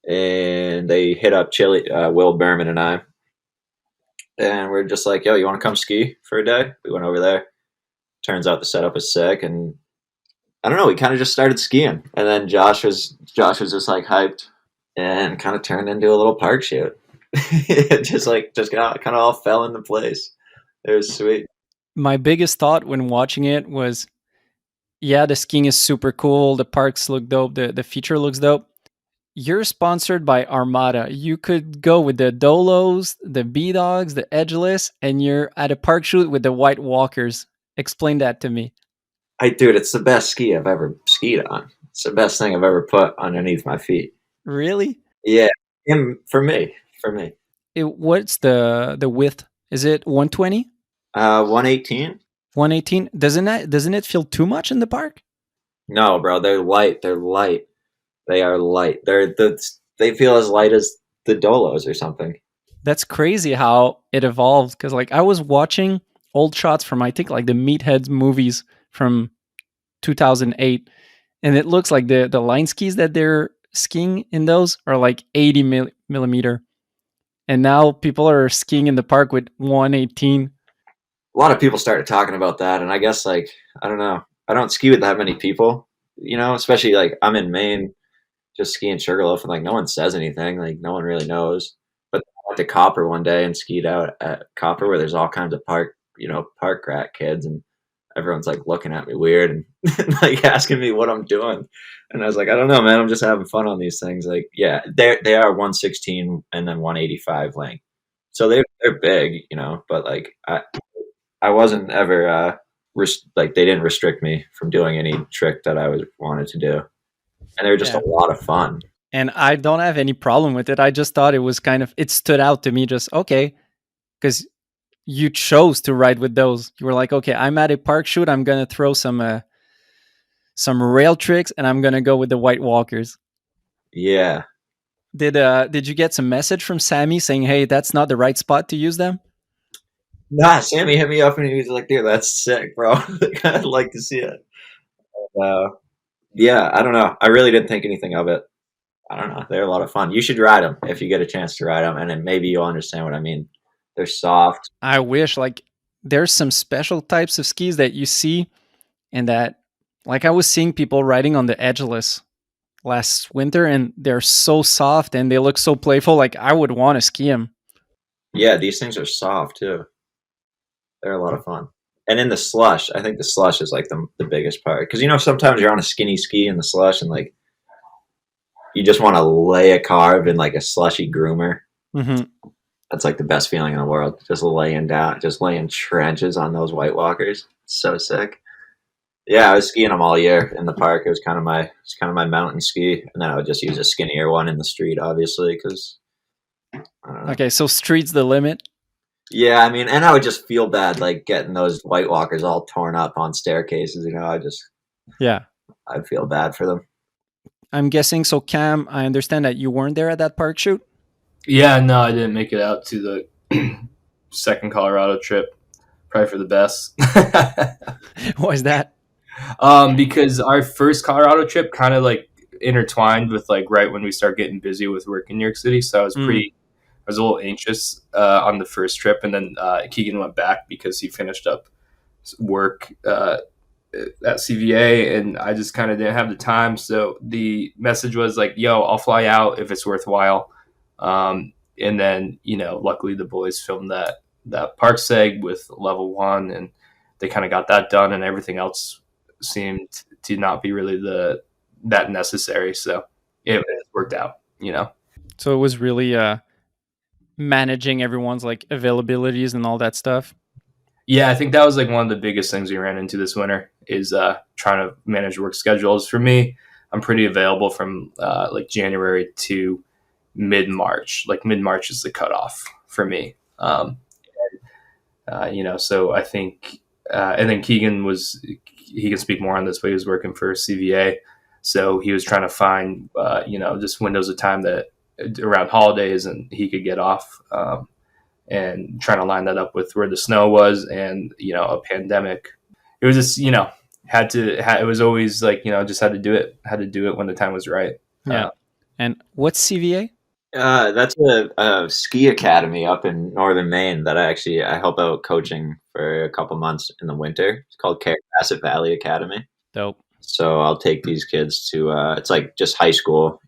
and they hit up Will Berman and I, and we're just like, yo, you want to come ski for a day? We went over there. Turns out the setup was sick, and I don't know. We kind of just started skiing, and then Josh was just like hyped, and kind of turned into a little park shoot. It just got kind of all fell into place. It was sweet. My biggest thought when watching it was, yeah, the skiing is super cool. The parks look dope. The feature looks dope. You're sponsored by Armada. You could go with the Dolos, the B-Dogs, the Edgeless, and you're at a park shoot with the White Walkers. Explain that to me. Dude, it's the best ski I've ever skied on. It's the best thing I've ever put underneath my feet. Really? Yeah, for me. What's the width? Is it 120? 118. 118? Doesn't it feel too much in the park? No, bro, they're light. They're light. They are light. They feel as light as the Dolos or something. That's crazy how it evolved. Because like I was watching old shots from I think like the Meatheads movies from 2008, and it looks like the line skis that they're skiing in those are like 80 millimeter, and now people are skiing in the park with 118. A lot of people started talking about that, and I guess like I don't know. I don't ski with that many people, especially like I'm in Maine, just skiing Sugarloaf, and like no one says anything, like no one really knows. But I went to Copper one day and skied out at Copper, where there's all kinds of park rat kids, and everyone's like looking at me weird and like asking me what I'm doing, and I was like, I don't know, man, I'm just having fun on these things. Like, yeah, they are 116 and then 185 length, so they're big, but like I wasn't ever like they didn't restrict me from doing any trick that I wanted to do, and they were just a lot of fun. And I don't have any problem with it. I just thought it was it stood out to me just okay, because you chose to ride with those. You were like, okay, I'm at a park shoot. I'm gonna throw some rail tricks, and I'm gonna go with the White Walkers. Yeah. Did you get some message from Sammy saying, hey, that's not the right spot to use them? Nah, Sammy hit me up and he was like, dude, that's sick, bro. I'd like to see it. Yeah, I don't know. I really didn't think anything of it. I don't know. They're a lot of fun. You should ride them if you get a chance to ride them, and then maybe you'll understand what I mean. They're soft. I wish, like, there's some special types of skis that you see, and that, like, I was seeing people riding on the Edgeless last winter, and they're so soft and they look so playful. Like, I would want to ski them. Yeah, these things are soft too. They're a lot of fun. And in the slush, I think the slush is like the biggest part. Because, sometimes you're on a skinny ski in the slush and like you just want to lay a carve in like a slushy groomer. Mm-hmm. That's like the best feeling in the world. Just laying trenches on those White Walkers. It's so sick. Yeah, I was skiing them all year in the park. It was kind of my mountain ski. And then I would just use a skinnier one in the street, obviously, because okay, so street's the limit. Yeah, I mean, and I would just feel bad, like getting those White Walkers all torn up on staircases. I'd feel bad for them. I'm guessing. So, Cam, I understand that you weren't there at that park shoot. Yeah, no, I didn't make it out to the second Colorado trip. Probably for the best. Why is that? Because our first Colorado trip kind of like intertwined with like right when we start getting busy with work in New York City. So I was I was a little anxious on the first trip, and then Keegan went back because he finished up work at CVA, and I just kind of didn't have the time. So the message was like, yo, I'll fly out if it's worthwhile. And then, luckily the boys filmed that park seg with Level One, and they kind of got that done, and everything else seemed to not be really that necessary. So it worked out, So it was really managing everyone's like availabilities and all that stuff. Yeah, I think that was like one of the biggest things we ran into this winter is trying to manage work schedules. For me, I'm pretty available from like January to mid March. Like mid March is the cutoff for me. So I think, and then he can speak more on this, but he was working for CVA. So he was trying to find, just windows of time that around holidays and he could get off, and trying to line that up with where the snow was and, a pandemic. It was just, it was always like, just had to do it when the time was right. Yeah. And what's CVA? That's a ski academy up in northern Maine that I help out coaching for a couple months in the winter. It's called Carrasset Valley Academy. Dope. So I'll take these kids to it's like just high school,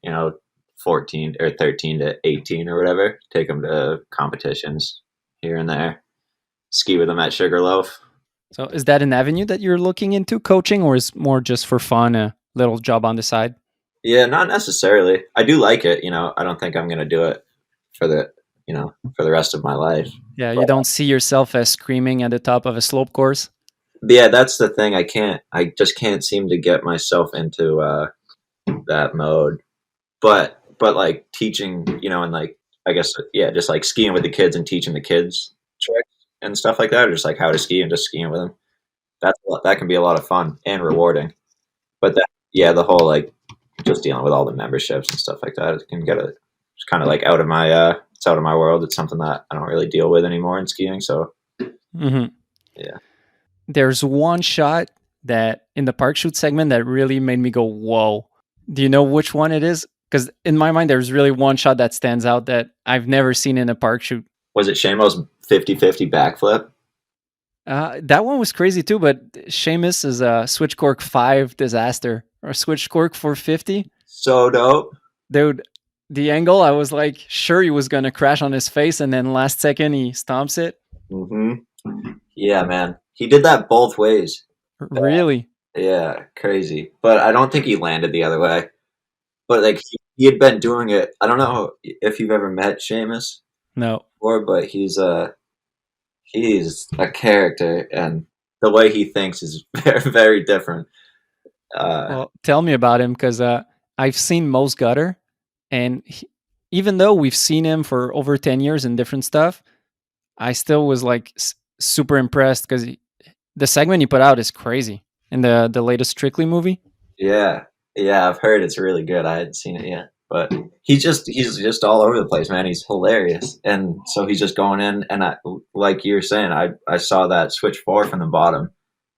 14 or 13 to 18 or whatever. Take them to competitions here and there. Ski with them at Sugarloaf. So is that an avenue that you're looking into, coaching, or is more just for fun, a little job on the side? Yeah, not necessarily. I do like it. I don't think I'm going to do it for the rest of my life. Yeah, you don't see yourself as screaming at the top of a slope course? Yeah, that's the thing. I just can't seem to get myself into that mode. But like teaching, and like, I guess, yeah, just like skiing with the kids and teaching the kids tricks and stuff like that, or just like how to ski and just skiing with them. That can be a lot of fun and rewarding. But the whole like just dealing with all the memberships and stuff like that, it can it's kind of like out of my it's out of my world. It's something that I don't really deal with anymore in skiing. So yeah. There's one shot that in the park shoot segment that really made me go, whoa. Do you know which one it is? Because in my mind, there's really one shot that stands out that I've never seen in a park shoot. Was it Seamus 50-50 backflip? That one was crazy too, but Seamus is a switch cork 5 disaster, or switch cork 450. So dope. Dude, the angle, I was like sure he was going to crash on his face, and then last second he stomps it. Mm-hmm. Yeah, man. He did that both ways. Really? Yeah, crazy. But I don't think he landed the other way. But like he had been doing it. I don't know if you've ever met Seamus. No. But he's a character, and the way he thinks is very, very different. Well, tell me about him, because I've seen Mo's Gutter, and even though we've seen him for over 10 years in different stuff, I still was like super impressed, because the segment he put out is crazy in the latest Strictly movie. Yeah, I've heard it's really good. I hadn't seen it yet, but he's just all over the place, man. He's hilarious, and so he's just going in. And like you were saying, I saw that switch 4 from the bottom.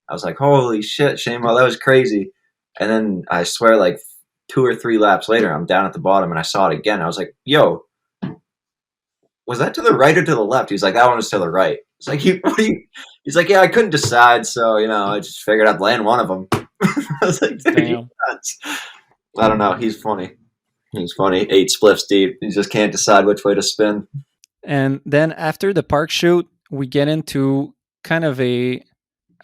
I was like, holy shit, Shamo, that was crazy. And then I swear, like 2 or 3 laps later, I'm down at the bottom, and I saw it again. I was like, yo, was that to the right or to the left? He's like, that one was to the right. It's like, he's like, yeah, I couldn't decide, so I just figured I'd land one of them. I was like, damn. I don't know. He's funny. 8 spliffs deep. You just can't decide which way to spin. And then after the park shoot, we get into kind of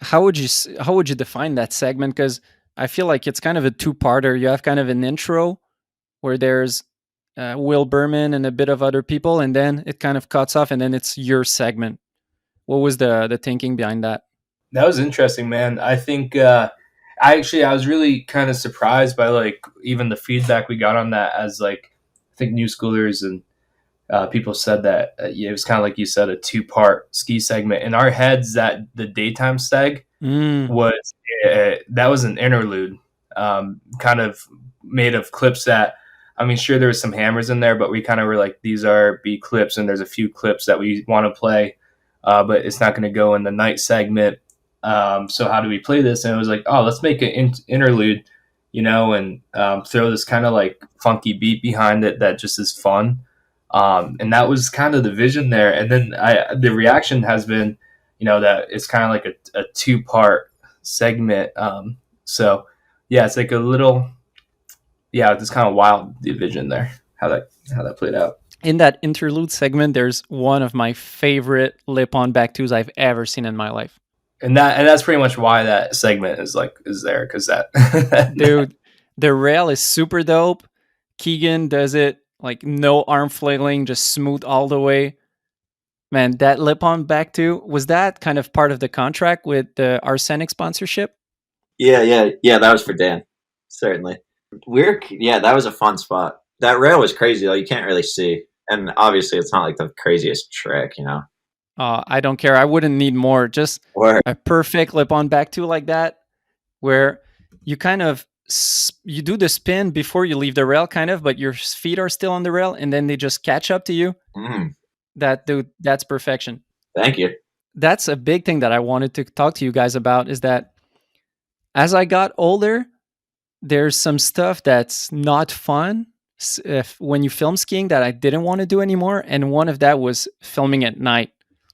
how would you define that segment? Because I feel like it's kind of a 2-parter. You have kind of an intro where there's Will Berman and a bit of other people, and then it kind of cuts off, and then it's your segment. What was the thinking behind that? That was interesting, man. I think I was really kind of surprised by like even the feedback we got on that, as like I think new schoolers and people said that it was kind of like you said, a 2-part ski segment. In our heads, that the daytime seg was that was an interlude, kind of made of clips that, I mean, sure, there was some hammers in there, but we kind of were like, these are B clips, and there's a few clips that we want to play, but it's not going to go in the night segment. So how do we play this? And it was like, oh, let's make an interlude, and throw this kind of like funky beat behind it that just is fun. And that was kind of the vision there. And then the reaction has been, that it's kind of like a 2-part segment. So yeah, it's like a little, it's kind of wild, the vision there, how that played out. In that interlude segment, there's one of my favorite lip-on back twos I've ever seen in my life. And that's pretty much why that segment is there, because that dude, the rail is super dope. Keegan does it like no arm flailing, just smooth all the way. Man, that lip-on back two, was that kind of part of the contract with the Arsenic sponsorship? Yeah, that was for Dan, certainly. Yeah, that was a fun spot. That rail was crazy though. You can't really see, and obviously it's not like the craziest trick, you know. I don't care. I wouldn't need more. Just Or a perfect lip on back two like that, where you kind of you do the spin before you leave the rail, kind of, but your feet are still on the rail, and then they just catch up to you. That dude, that's perfection. thank you. That's a big thing that I wanted to talk to you guys about. Is that as I got older, there's some stuff that's not fun when you film skiing that I didn't want to do anymore, and one of that was filming at night.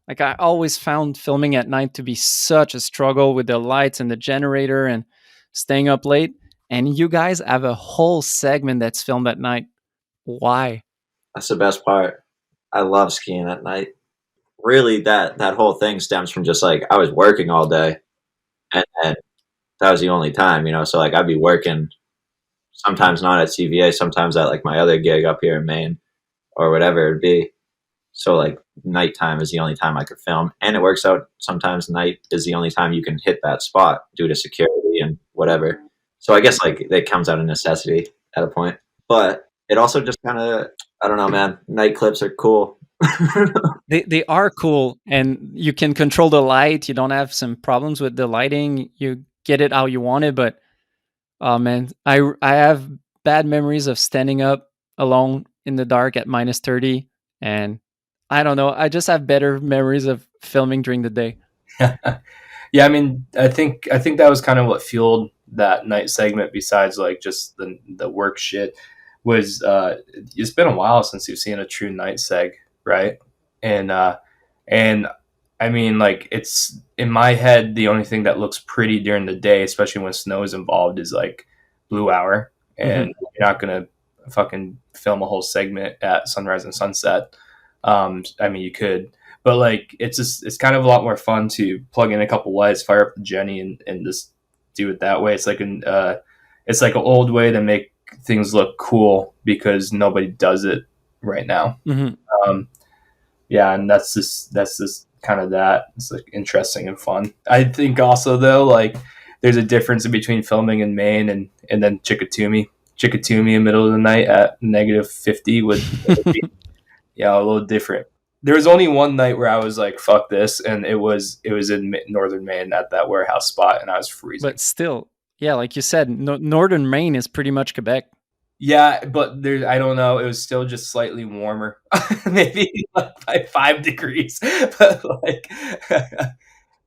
Like I always found filming at night to be such a struggle with the lights and the generator and staying up late. And you guys have a whole segment that's filmed at night. Why? That's the best part. I love skiing at night. Really, that whole thing stems from just like I was working all day, and that was the only time, you know. So like I'd be working, sometimes not at CVA, sometimes at like my other gig up here in Maine or whatever it'd be. So like nighttime is the only time I could film, and it works out. Sometimes night is the only time you can hit that spot due to security and whatever. So I guess like it comes out of necessity at a point, but it also just kind of, I don't know, man. Night clips are cool. They are cool, and you can control the light. You don't have some problems with the lighting. You get it how you want it. But oh man, I have bad memories of standing up alone in the dark at -30, and I don't know. I just have better memories of filming during the day. Yeah, I mean, I think that was kind of what fueled that night segment. Besides, like just the work shit, was it's been a while since you've seen a true night seg, right? And I mean, like it's in my head, the only thing that looks pretty during the day, especially when snow is involved, is like blue hour, and you're not gonna fucking film a whole segment at sunrise and sunset. I mean, you could, but like it's kind of a lot more fun to plug in a couple lights, fire up the Jenny, and just do it that way. It's like an old way to make things look cool because nobody does it right now. Yeah, and that's just kind of that. It's like interesting and fun. I think also though, like there's a difference between filming in Maine and then Chickatumi in the middle of the night at -50 would be a little different. There was only one night where I was like, fuck this, and it was in northern Maine at that warehouse spot, and I was freezing. But still, yeah, like you said, northern Maine is pretty much Quebec. Yeah, but there, I don't know. It was still just slightly warmer, maybe like by 5 degrees. But like,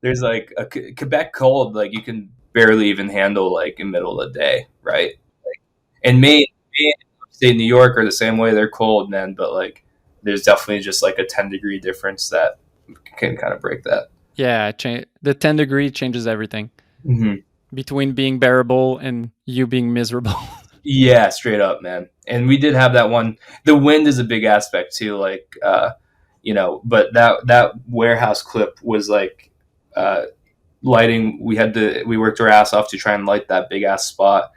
there's like a Quebec cold. Like you can barely even handle like in middle of the day, right? Like, and Maine, state New York are the same way. They're cold, man. But like, there's definitely just like a 10-degree difference that can kind of break that. Yeah, the 10-degree changes everything between being bearable and you being miserable. Yeah, straight up, man. And we did have that one. The wind is a big aspect too, like but that warehouse clip was like lighting. We worked our ass off to try and light that big ass spot,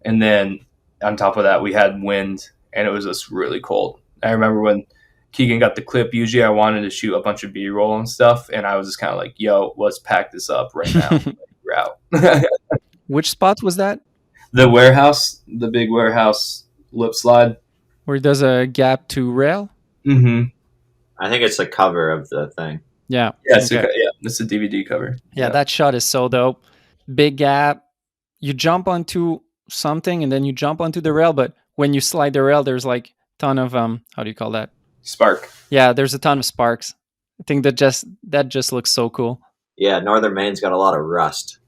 and then on top of that we had wind, and it was just really cold. I remember when Keegan got the clip. Usually I wanted to shoot a bunch of B-roll and stuff, and I was just kind of like, yo, let's pack this up right now. We're out. Which spot was that? The warehouse, the big warehouse lip slide. Where it does a gap to rail? I think it's the cover of the thing. Yeah. Yeah, it's a DVD cover. Yeah, that shot is so dope. Big gap. You jump onto something and then you jump onto the rail, but when you slide the rail, there's like a ton of how do you call that? Spark. Yeah, there's a ton of sparks. I think that just looks so cool. Yeah, northern Maine's got a lot of rust.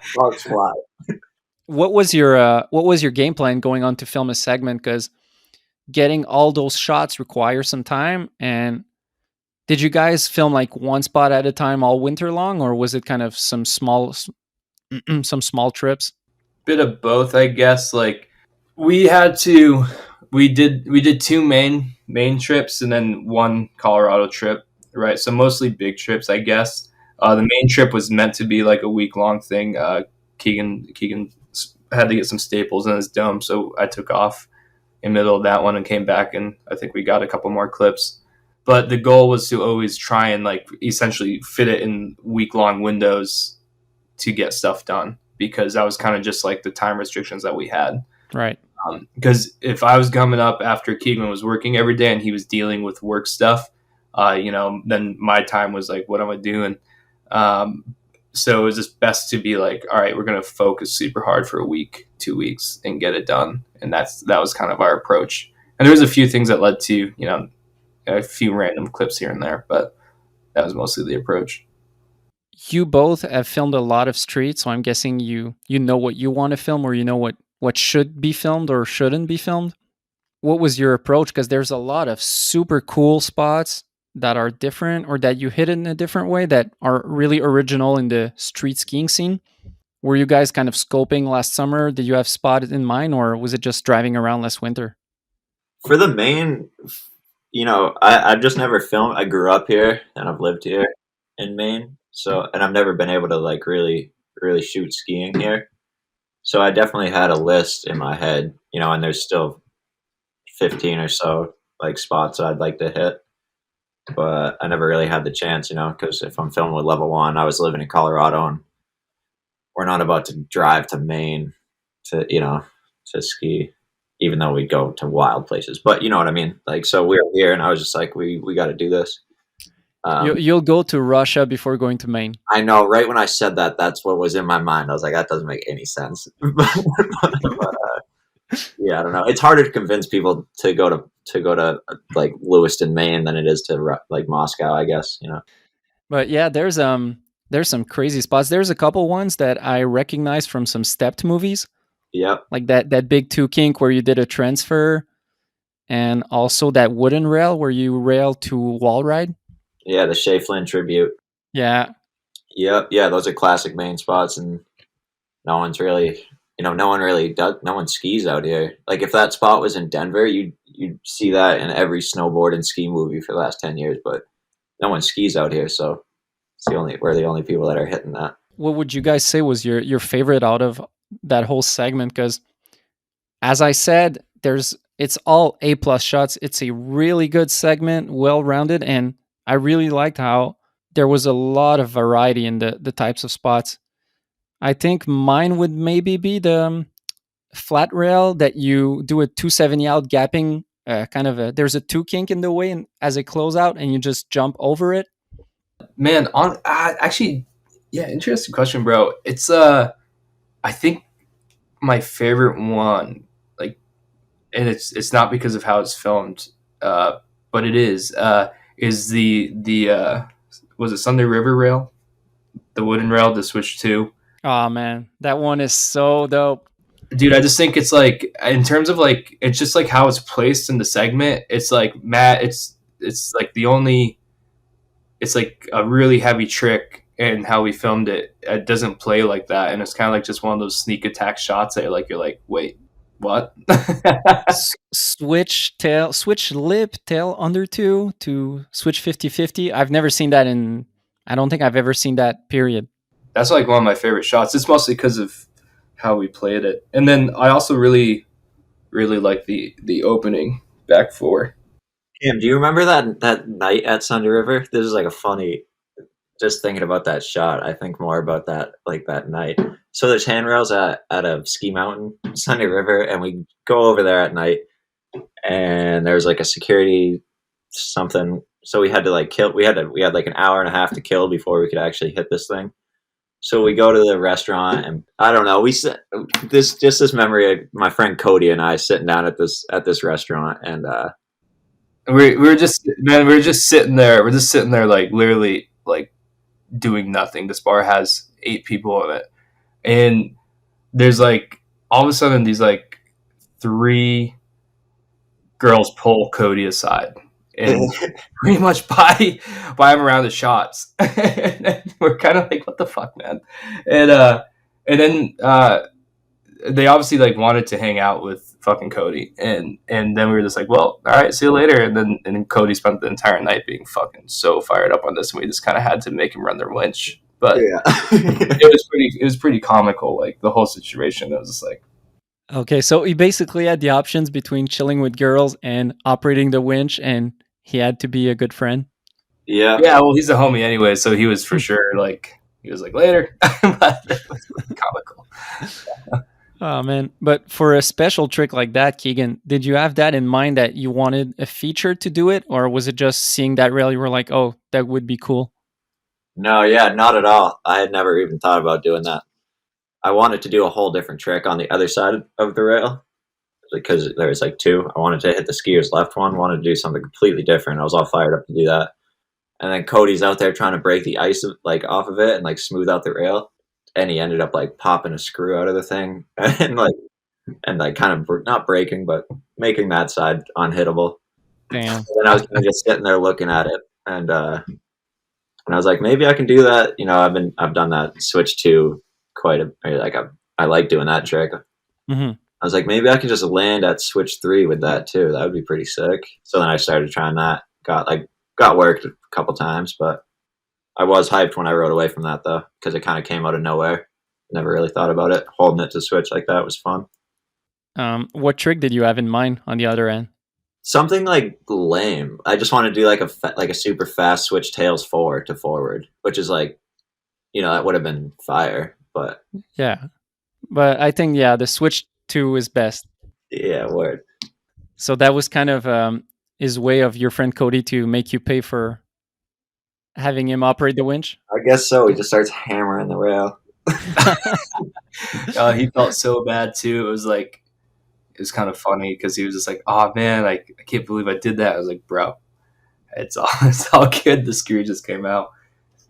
Sparks fly. What was your game plan going on to film a segment? Because getting all those shots requires some time. And did you guys film like one spot at a time all winter long, or was it kind of some small trips? Bit of both, I guess. Like we did 2 Maine trips and then 1 Colorado trip, right? So mostly big trips, I guess. The Maine trip was meant to be like a week-long thing. Keegan had to get some staples in his dome, so I took off in the middle of that one and came back, and I think we got a couple more clips. But the goal was to always try and like essentially fit it in week-long windows to get stuff done. because that was kind of just like the time restrictions that we had. Right. Because if I was coming up after Keegan was working every day and he was dealing with work stuff, then my time was like, what am I doing? So it was just best to be like, all right, we're going to focus super hard for a week, 2 weeks, and get it done. And that was kind of our approach. And there was a few things that led to, a few random clips here and there, but that was mostly the approach. You both have filmed a lot of street, so I'm guessing you know what you want to film, or you know what should be filmed or shouldn't be filmed. What was your approach? Because there's a lot of super cool spots that are different, or that you hit in a different way, that are really original in the street skiing scene. Were you guys kind of scoping last summer? Did you have spots in mind, or was it just driving around last winter? For the Maine, I've just never filmed. I grew up here and I've lived here in Maine. So, and I've never been able to like really, really shoot skiing here. So I definitely had a list in my head, and there's still 15 or so like spots that I'd like to hit, but I never really had the chance, because if I'm filming with Level 1, I was living in Colorado and we're not about to drive to Maine to ski, even though we'd go to wild places, but you know what I mean? Like, so we were here and I was just like, we got to do this. You'll go to Russia before going to Maine. I know, right when I said that, that's what was in my mind. I was like, that doesn't make any sense. Yeah, I don't know. It's harder to convince people to go to like Lewiston, Maine, than it is to like Moscow, I guess. But yeah, there's some crazy spots. There's a couple ones that I recognize from some stepped movies. Yep. Like that big two kink where you did a transfer, and also that wooden rail where you rail to wall ride. Yeah, the Shea Flynn tribute. Yeah. Yep. Yeah, those are classic Maine spots, and no one skis out here. Like if that spot was in Denver, you'd see that in every snowboard and ski movie for the last 10 years, but no one skis out here, so we're the only people that are hitting that. What would you guys say was your favorite out of that whole segment? Because as I said, it's all A+ shots. It's a really good segment, well-rounded, and I really liked how there was a lot of variety in the types of spots. I think mine would maybe be the flat rail that you do a 270 out gapping, there's a two kink in the way, and as a closeout, and you just jump over it. Man, actually, yeah, interesting question, bro. It's I think my favorite one, like, and it's not because of how it's filmed, but it is the was it Sunday River rail, the wooden rail to switch to. Oh man, that one is so dope. Dude, I just think it's like, in terms of like, it's just like how it's placed in the segment. It's like, it's like it's like a really heavy trick, and how we filmed it. It doesn't play like that. And it's kind of like just one of those sneak attack shots that you're like, wait, what? Switch lip tail under two to switch 50-50. I've never seen that I don't think I've ever seen that, period. That's like one of my favorite shots. It's mostly because of how we played it. And then I also really, really like the opening back four. Cam, do you remember that night at Sunday River? This is like a funny, just thinking about that shot, I think more about that, like that night. So there's handrails at a ski mountain, Sunday River, and we go over there at night, and there's like a security something. So we had to like we had like an hour and a half to kill before we could actually hit this thing. So we go to the restaurant, and I don't know, this memory of my friend Cody and I sitting down at this restaurant, and we were just sitting there. We're just sitting there, like literally, like doing nothing. This bar has 8 people in it, and there's like all of a sudden these like 3 girls pull Cody aside and pretty much buy him around the shots. And we're kind of like, what the fuck, man? And then they obviously like wanted to hang out with fucking Cody, and then we were just like, well, all right, see you later. And then Cody spent the entire night being fucking so fired up on this, and we just kind of had to make him run their winch. But yeah. it was pretty comical, like the whole situation. It was just like, okay, so he basically had the options between chilling with girls and operating the winch, and he had to be a good friend. Yeah. Well, he's a homie anyway, so he was for sure like, he was like, later. But it was comical. Oh man. But for a special trick like that, Keegan, did you have that in mind that you wanted a feature to do it? Or was it just seeing that rail you were like, oh, that would be cool? No, yeah, not at all. I had never even thought about doing that. I wanted to do a whole different trick on the other side of the rail because there was like two. I wanted to hit the skier's left one, wanted to do something completely different. I was all fired up to do that. And then Cody's out there trying to break the ice like off of it and like smooth out the rail. And he ended up like popping a screw out of the thing and like kind of not breaking, but making that side unhittable. Damn. And then I was kind of just sitting there looking at it, and I was like, maybe I can do that. You know, I've done that switch to quite a like I like doing that trick. Mm-hmm. I was like, maybe I can just land at switch 3 with that too. That would be pretty sick. So then I started trying that. Got worked a couple times, but I was hyped when I rode away from that though, because it kind of came out of nowhere. Never really thought about it. Holding it to switch like that was fun. What trick did you have in mind on the other end? Something like lame. I just want to do like a super fast switch tails forward to forward, which is like, you know, that would have been fire. But Yeah. But I think, the switch 2 is best. yeah, word. So that was kind of his way of your friend Cody to make you pay for having him operate the winch. I guess so. He just starts hammering the rail. He felt so bad too. It was kind of funny because he was just like, "Oh man, I can't believe I did that." I was like, "Bro, it's all good. The screw just came out."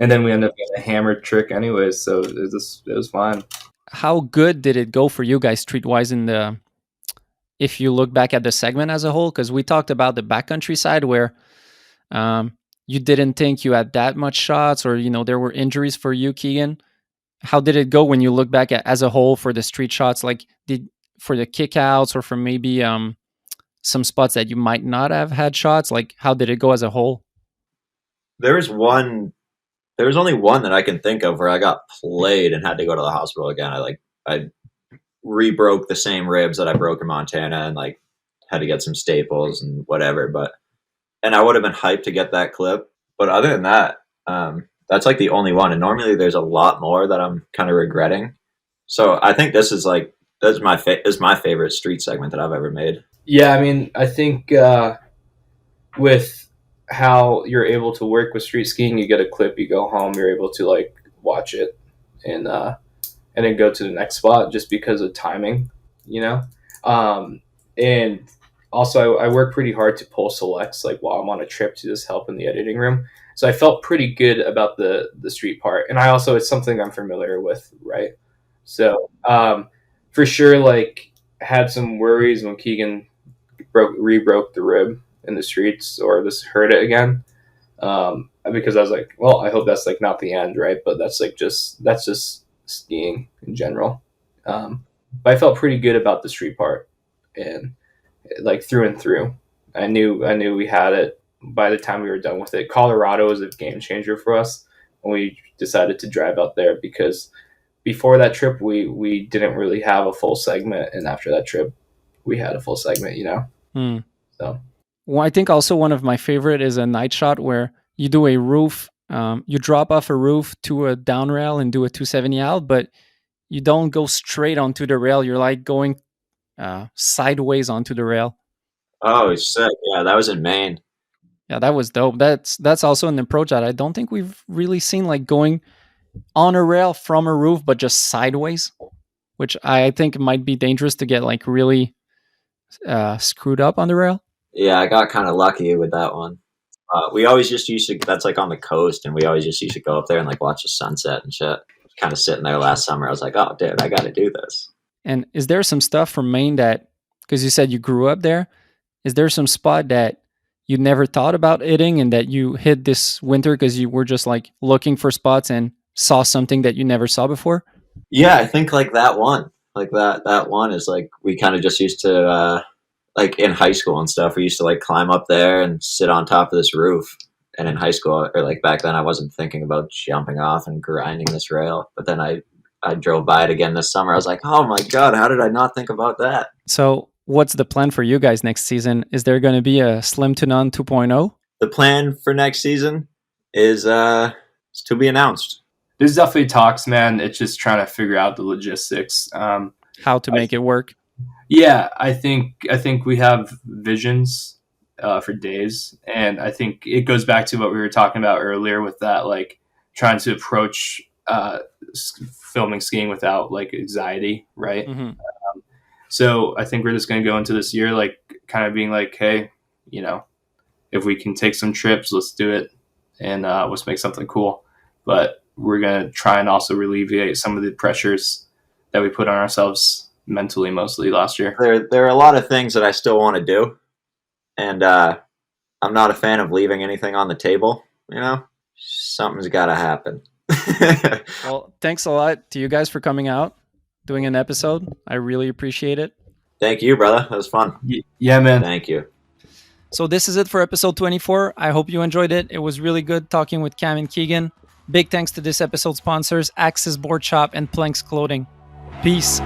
And then we ended up getting a hammered trick anyways, so it was fine. How good did it go for you guys streetwise if you look back at the segment as a whole? Because we talked about the backcountry side where you didn't think you had that much shots, or there were injuries for you, Keegan. How did it go when you look back at as a whole for the street shots? Like for the kickouts or for maybe some spots that you might not have had shots? Like how did it go as a whole? There was only one that I can think of where I got played and had to go to the hospital again. I re-broke the same ribs that I broke in Montana and like had to get some staples and whatever. And I would have been hyped to get that clip. But other than that, that's like the only one. And normally there's a lot more that I'm kind of regretting. So I think this is my favorite street segment that I've ever made. Yeah, I mean, I think with how you're able to work with street skiing, you get a clip, you go home, you're able to like watch it and then go to the next spot just because of timing, and also I work pretty hard to pull selects like while I'm on a trip to just help in the editing room, so I felt pretty good about the street part, and I also it's something I'm familiar with, right? So for sure, like had some worries when Keegan re-broke the rib in the streets or this hurt it again, because I was like, well, I hope that's like not the end, right? But that's just skiing in general. But I felt pretty good about the street part, and like through and through, I knew we had it by the time we were done with it. Colorado was a game changer for us when we decided to drive out there, because before that trip we didn't really have a full segment, and after that trip we had a full segment, So well, I think also one of my favorite is a night shot where you do a roof, you drop off a roof to a down rail and do a 270 out, but you don't go straight onto the rail. You're like going sideways onto the rail. Oh, it's sick. Yeah, that was in Maine. Yeah, that was dope. That's also an approach that I don't think we've really seen, like going on a rail from a roof, but just sideways, which I think might be dangerous to get like really screwed up on the rail. Yeah, I got kind of lucky with that one. We always just used to, that's like on the coast, and we always just used to go up there and like watch the sunset and shit. Kind of sitting there last summer. I was like, oh, dude, I got to do this. And is there some stuff from Maine that, because you said you grew up there, is there some spot that you never thought about hitting and that you hit this winter because you were just like looking for spots and saw something that you never saw before? Yeah, I think like that one. Like that one is like, we kind of just used to, like in high school and stuff, we used to like climb up there and sit on top of this roof. And in high school, or like back then, I wasn't thinking about jumping off and grinding this rail. But then I drove by it again this summer. I was like, oh my God, how did I not think about that? So what's the plan for you guys next season? Is there going to be a Slim to None 2.0? The plan for next season is to be announced. there's definitely talks, man. It's just trying to figure out the logistics. How to make it work. Yeah, I think we have visions for days, and I think it goes back to what we were talking about earlier with that, like trying to approach filming skiing without like anxiety, right? Mm-hmm. So I think we're just going to go into this year like kind of being like, hey, you know, if we can take some trips, let's do it, and let's make something cool. But we're going to try and also alleviate some of the pressures that we put on ourselves mentally, mostly last year. There are a lot of things that I still want to do, and I'm not a fan of leaving anything on the table. You know, something's got to happen. Well, thanks a lot to you guys for coming out, doing an episode. I really appreciate it. Thank you, brother. That was fun. Yeah, man. Thank you. So this is it for episode 24. I hope you enjoyed it. It was really good talking with Cam and Keegan. Big thanks to this episode's sponsors, Axis Board Shop and Planks Clothing. Peace.